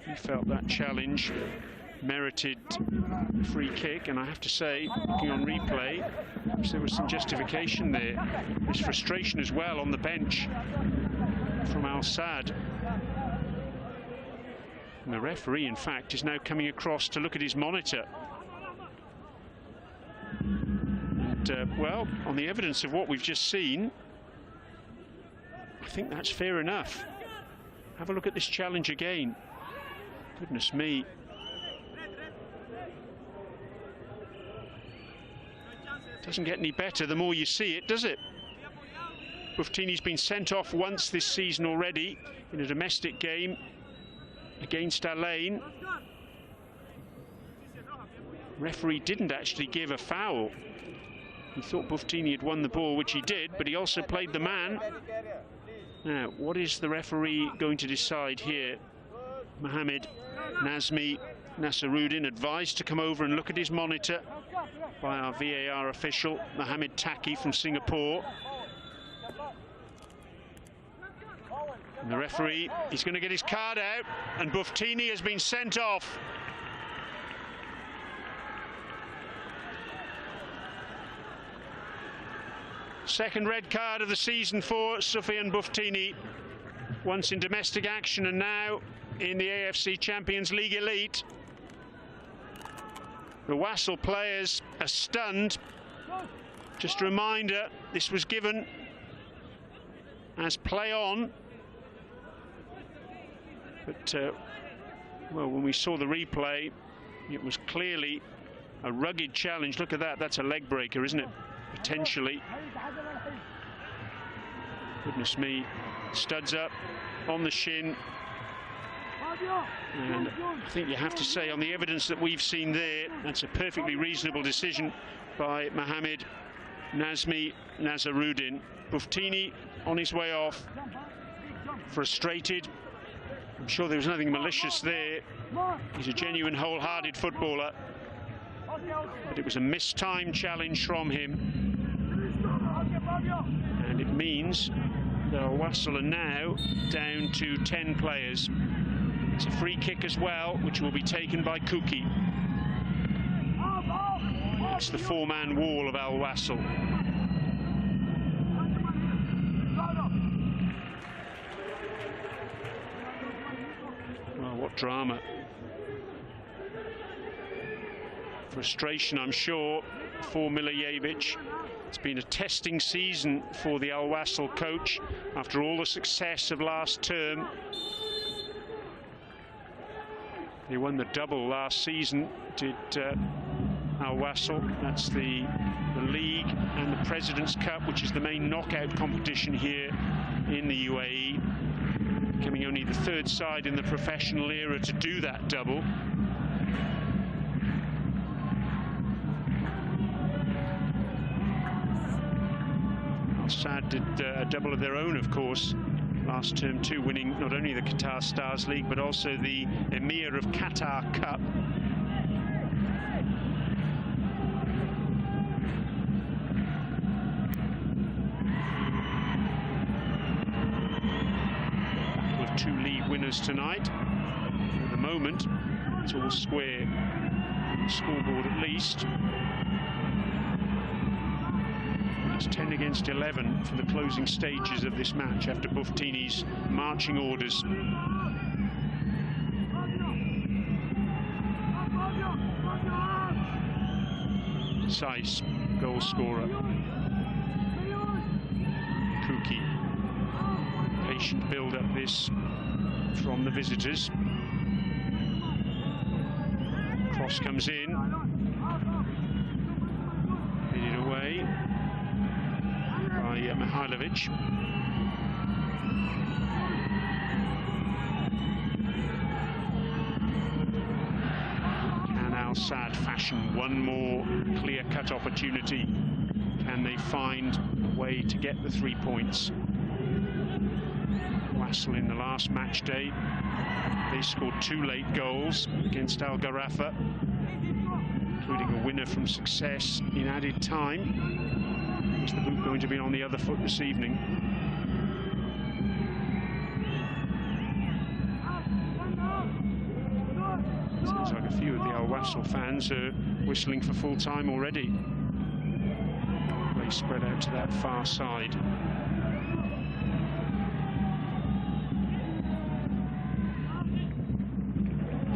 He felt that challenge merited free kick, and I have to say, looking on replay, there was some justification there. There's frustration as well on the bench from Al Sadd. And the referee, in fact, is now coming across to look at his monitor. And, well, on the evidence of what we've just seen, I think that's fair enough. Have a look at this challenge again. Goodness me. Doesn't get any better the more you see it, does it? Buftini's been sent off once this season already in a domestic game against Alain. Referee didn't actually give a foul. He thought Buftini had won the ball, which he did, but he also played the man. Now, what is the referee going to decide here? Mohamed Nazmi Nasseruddin advised to come over and look at his monitor by our VAR official, Mohamed Taki from Singapore. And the referee, he's going to get his card out, and Buftini has been sent off. Second red card of the season for Soufiane Buftini, once in domestic action and now in the AFC Champions League Elite. The Wasl players are stunned. Just a reminder, this was given as play on. But, well, when we saw the replay, it was clearly a rugged challenge. Look at that, that's a leg breaker, isn't it? Potentially. Goodness me, studs up on the shin. And I think you have to say, on the evidence that we've seen there, that's a perfectly reasonable decision by Mohamed Nazmi Nazaruddin. Buftini on his way off, frustrated. I'm sure there was nothing malicious there. He's a genuine, wholehearted footballer. But it was a mistimed challenge from him. And it means that Wasl are now down to 10 players. It's a free kick as well, which will be taken by Kuki. It's the four-man wall of Al Wasl. Well, what drama. Frustration, I'm sure, for Milijevic. It's been a testing season for the Al Wasl coach after all the success of last term. They won the double last season, did Al Wasl. That's the league and the President's Cup, which is the main knockout competition here in the UAE. Becoming only the third side in the professional era to do that double. Al Sadd did a double of their own, of course, last term too, winning not only the Qatar Stars League but also the Emir of Qatar Cup. Battle of two league winners tonight. At the moment, it's all square. Scoreboard at least. It's 10 against 11 for the closing stages of this match after Buftini's marching orders. Saiss, goal scorer. Kuki. Patient build-up this from the visitors. Cross comes in. Headed away by Mihailovic. Can Al Sadd fashion one more clear-cut opportunity? Can they find a way to get the 3 points? Wasl in the last match day, they scored 2 late goals against Al Gharafa, including a winner from Success in added time. Is the boot going to be on the other foot this evening? Seems like a few of the Al Wasl fans are whistling for full time already. They spread out to that far side.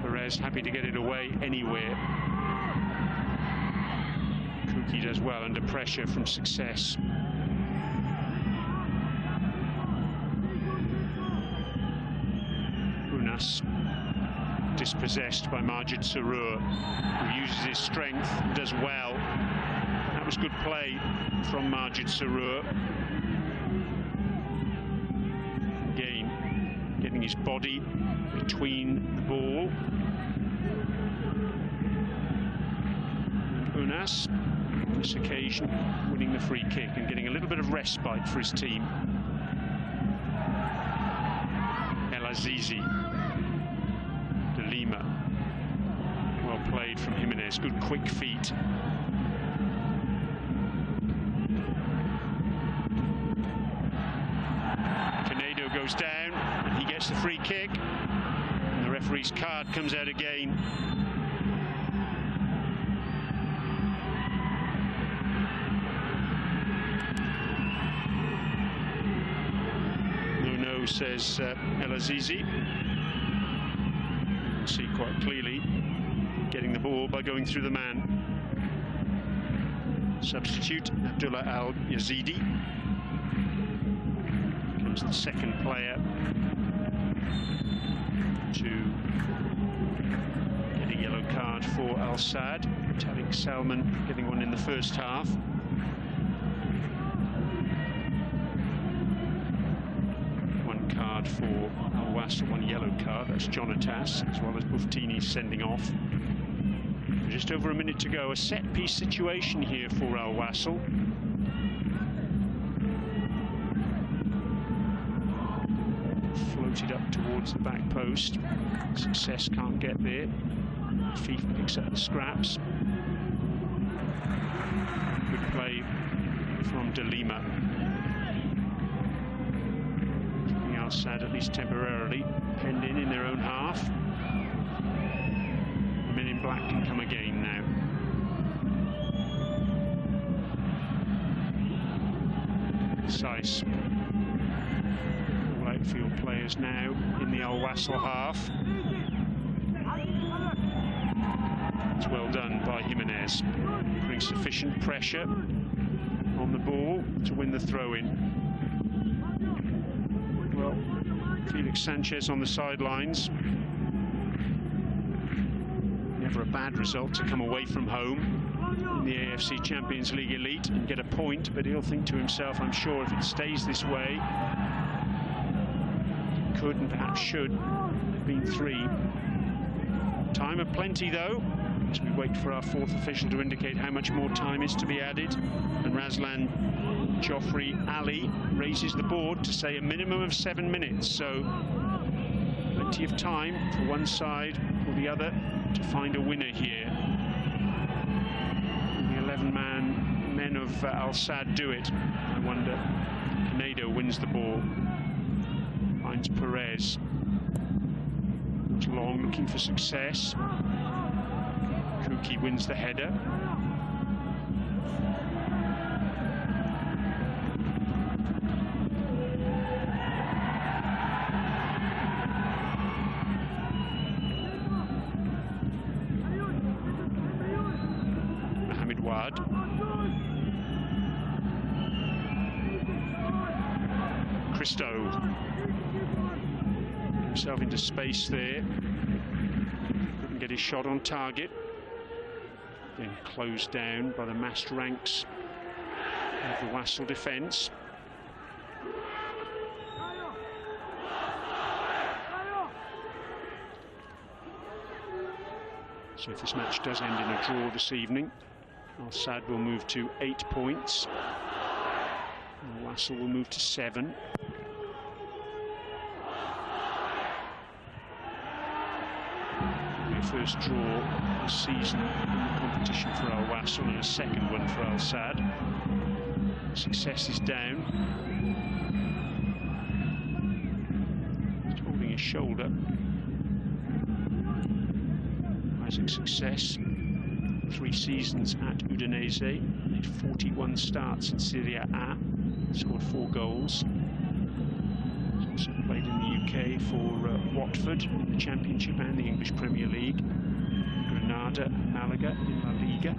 Perez happy to get it away anywhere. Kuki does well under pressure from Success. Unas dispossessed by Majid Sarur, who uses his strength, does well. That was good play from Majid Sarur. Again, getting his body between the ball. Unas, on this occasion, winning the free kick and getting a little bit of respite for his team. El Azizi. De Lima. Well played from Jimenez. Good quick feet. Canedo goes down. gets the free kick. And the referee's card comes out again. No, says El Azizi. You can see quite clearly getting the ball by going through the man. Substitute Abdullah Al Yazidi becomes the second player to get a yellow card for Al Saad. Tariq Salman getting one in the first half. One card for Al Wasl, one yellow card. That's Jonatas, as well as Buftini sending off. Just over a minute to go. A set-piece situation here for Al Wasl. Floated up towards the back post. Success can't get there. Fif picks up the scraps. Good play from De Lima. Keeping Al Saad at least temporarily penned in their own half. Men in black can come again now. Precise. All outfield players now in the Al Wasl half. It's well done by Jimenez. Putting sufficient pressure on the ball to win the throw-in. Well, Felix Sanchez on the sidelines. Never a bad result to come away from home in the AFC Champions League Elite and get a point, but he'll think to himself, I'm sure, if it stays this way, it could and perhaps should have been 3. Time of plenty, though, as we wait for our fourth official to indicate how much more time is to be added. And Razlan Joffrey Ali raises the board to say a minimum of 7 minutes, so plenty of time for one side or the other to find a winner here. The 11 men of Al Saad do it. I wonder, Canedo wins the ball, finds Perez. It's long, looking for success. Kuki wins the header. Christo himself into space there, couldn't get his shot on target, then closed down by the massed ranks of the Wasl defence. So if this match does end in a draw this evening, Al Saad will move to 8 points. Al Wasl will move to 7. Their first draw this season in the competition for Al Wasl, and a second one for Al Saad. Success is down. He's holding his shoulder. Isaac Success, 3 seasons at Udinese, made 41 starts in Serie A, scored 4 goals. He's also played in the UK for Watford in the Championship and the English Premier League, Granada and Malaga in La Liga.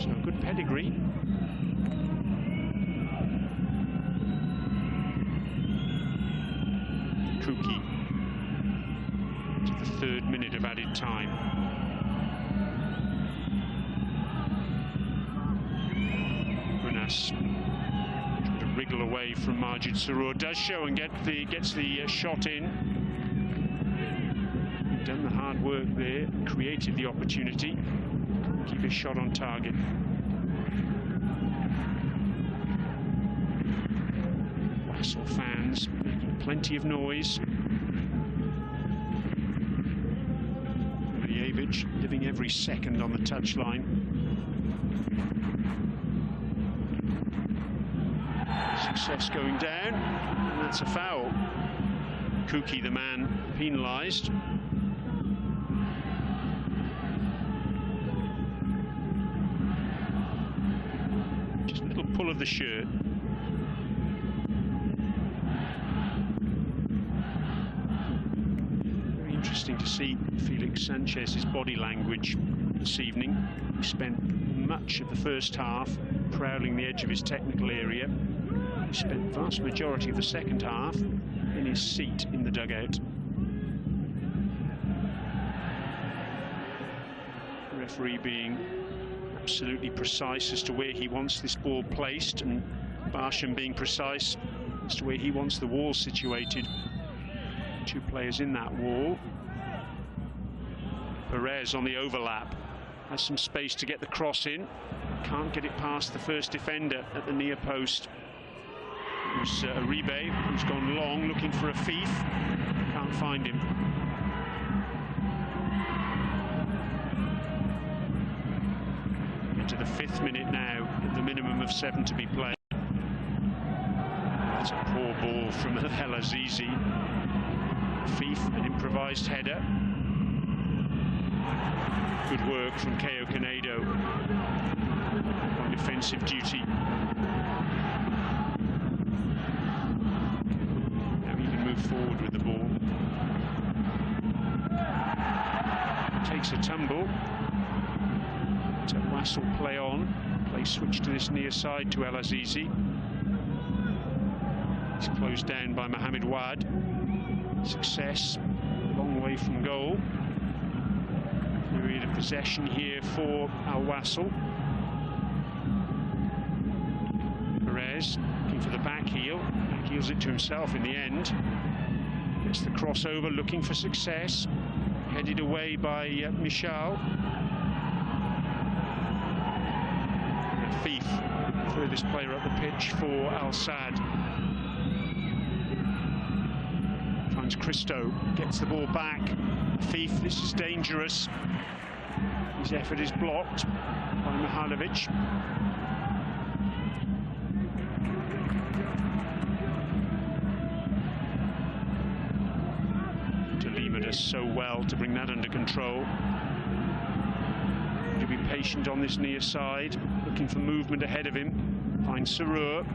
So a good pedigree. Kuki to the 3rd minute of added time. Brunas trying to wriggle away from Majid Sarur, does show and gets the shot in. Done the hard work there, created the opportunity, keep his shot on target. Wasl fans making plenty of noise. Living every second on the touchline. Success going down, and that's a foul. Kuki, the man penalised. Just a little pull of the shirt. Very interesting to see Felix Sanchez's body language this evening. He spent much of the first half prowling the edge of his technical area. He spent the vast majority of the second half in his seat in the dugout. The referee being absolutely precise as to where he wants this ball placed, and Barsham being precise as to where he wants the wall situated. Two players in that wall. Perez on the overlap. Has some space to get the cross in. Can't get it past the first defender at the near post. It was Uribe, who's gone long looking for a Fief. Can't find him. Into the 5th minute now, at the minimum of 7 to be played. That's a poor ball from El Azizi. Fief, an improvised header. Good work from Keo Canedo on defensive duty. Now he can move forward with the ball. Takes a tumble. To Wasl play on. Play switch to this near side to El Azizi. He's closed down by Mohamed Wad. Success, a long way from goal. Period of possession here for Al Wasl. Perez looking for the back heel. Back heels it to himself in the end. Gets the crossover, looking for success. Headed away by Michal. Fief, furthest player up the pitch for Al Sadd. Finds Christo, gets the ball back. Fief, this is dangerous. His effort is blocked by Mihalovic. Lima does so well to bring that under control. To be patient on this near side, looking for movement ahead of him. Finds Sarur.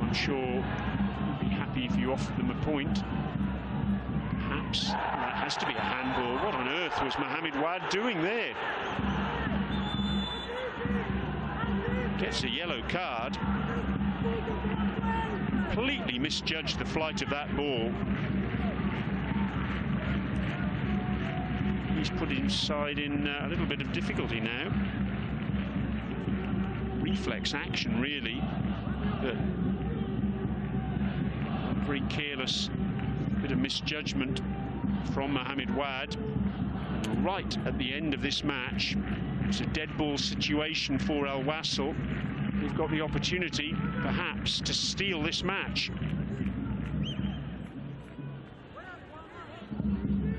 I'm sure would be happy if you offered them a point. Perhaps that has to be a handball. What on earth was Mohamed Wad doing there? Gets a yellow card. Completely misjudged the flight of that ball. He's put his side in a little bit of difficulty now. Reflex action, really. But very careless bit of misjudgment from Mohamed Wad. Right at the end of this match, it's a dead ball situation for Al Wasl. They've got the opportunity, perhaps, to steal this match.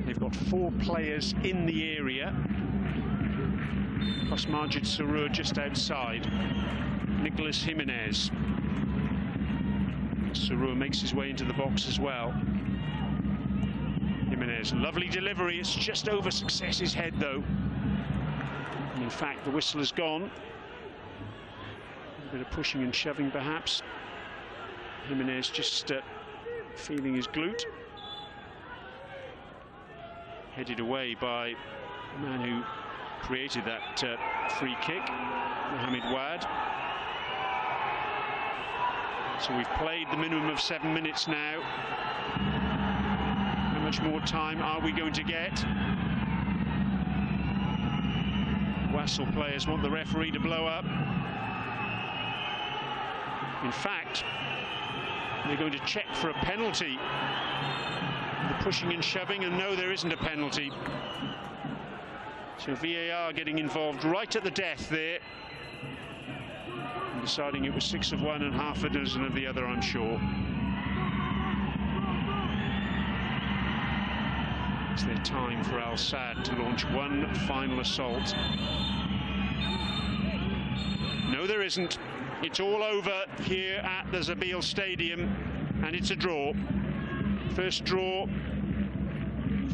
They've got 4 players in the area, plus Majid Sarur just outside. Nicolas Jimenez. Sarur makes his way into the box as well. Jimenez, lovely delivery. It's just over Success's head, though. And in fact, the whistle has gone. A bit of pushing and shoving, perhaps. Jimenez just feeling his glute. Headed away by the man who created that free kick, Mohamed Wad. So we've played the minimum of 7 minutes now. How much more time are we going to get? Wasl players want the referee to blow up. In fact, they're going to check for a penalty. The pushing and shoving, and no, there isn't a penalty. So VAR getting involved right at the death there. Deciding it was 6 of one and half a dozen of the other, I'm sure. It's their time for Al Sadd to launch one final assault. No, there isn't. It's all over here at the Zabil Stadium, and it's a draw. First draw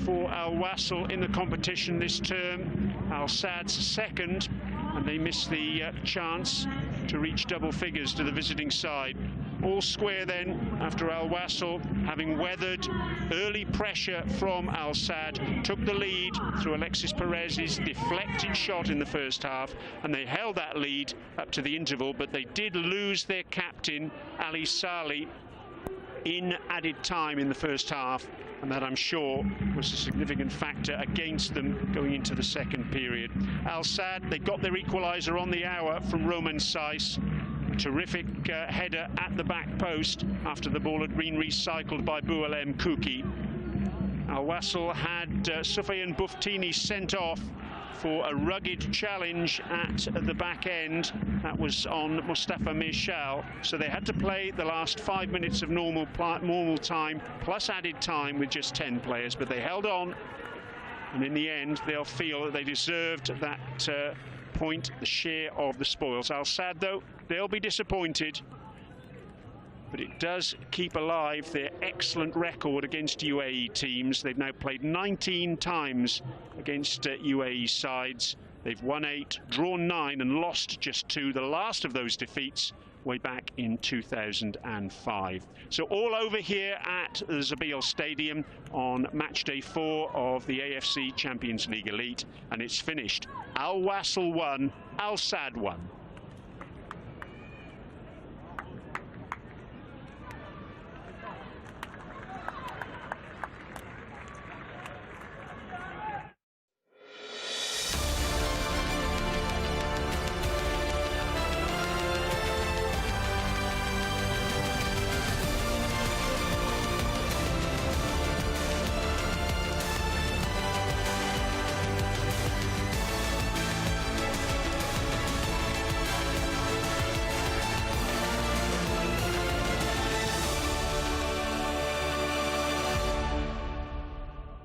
for Al Wasl in the competition this term. Al Saad's second, and they miss the chance to reach double figures to the visiting side. All square then after Al Wasl, having weathered early pressure from Al Saad, took the lead through Alexis Perez's deflected shot in the first half, and they held that lead up to the interval, but they did lose their captain, Ali Saleh, in added time in the first half, and that, I'm sure, was a significant factor against them going into the second period. Al Saad, they got their equaliser on the hour from Roman Saiz. A terrific header at the back post after the ball had been recycled by Boualem Kouki. Al Wasl had Soufiane Bouftini sent off for a rugged challenge at the back end. That was on Mustafa Mirshal. So they had to play the last 5 minutes of normal time plus added time with just 10 players, but they held on, and in the end they'll feel that they deserved that point, the share of the spoils. Al Saad, though, they'll be disappointed, but it does keep alive their excellent record against UAE teams. They've now played 19 times against UAE sides. They've won 8, drawn 9 and lost just 2. The last of those defeats way back in 2005. So all over here at the Zabil Stadium on match day 4 of the AFC Champions League Elite, and it's finished. Al Wasl 1, Al Saad 1.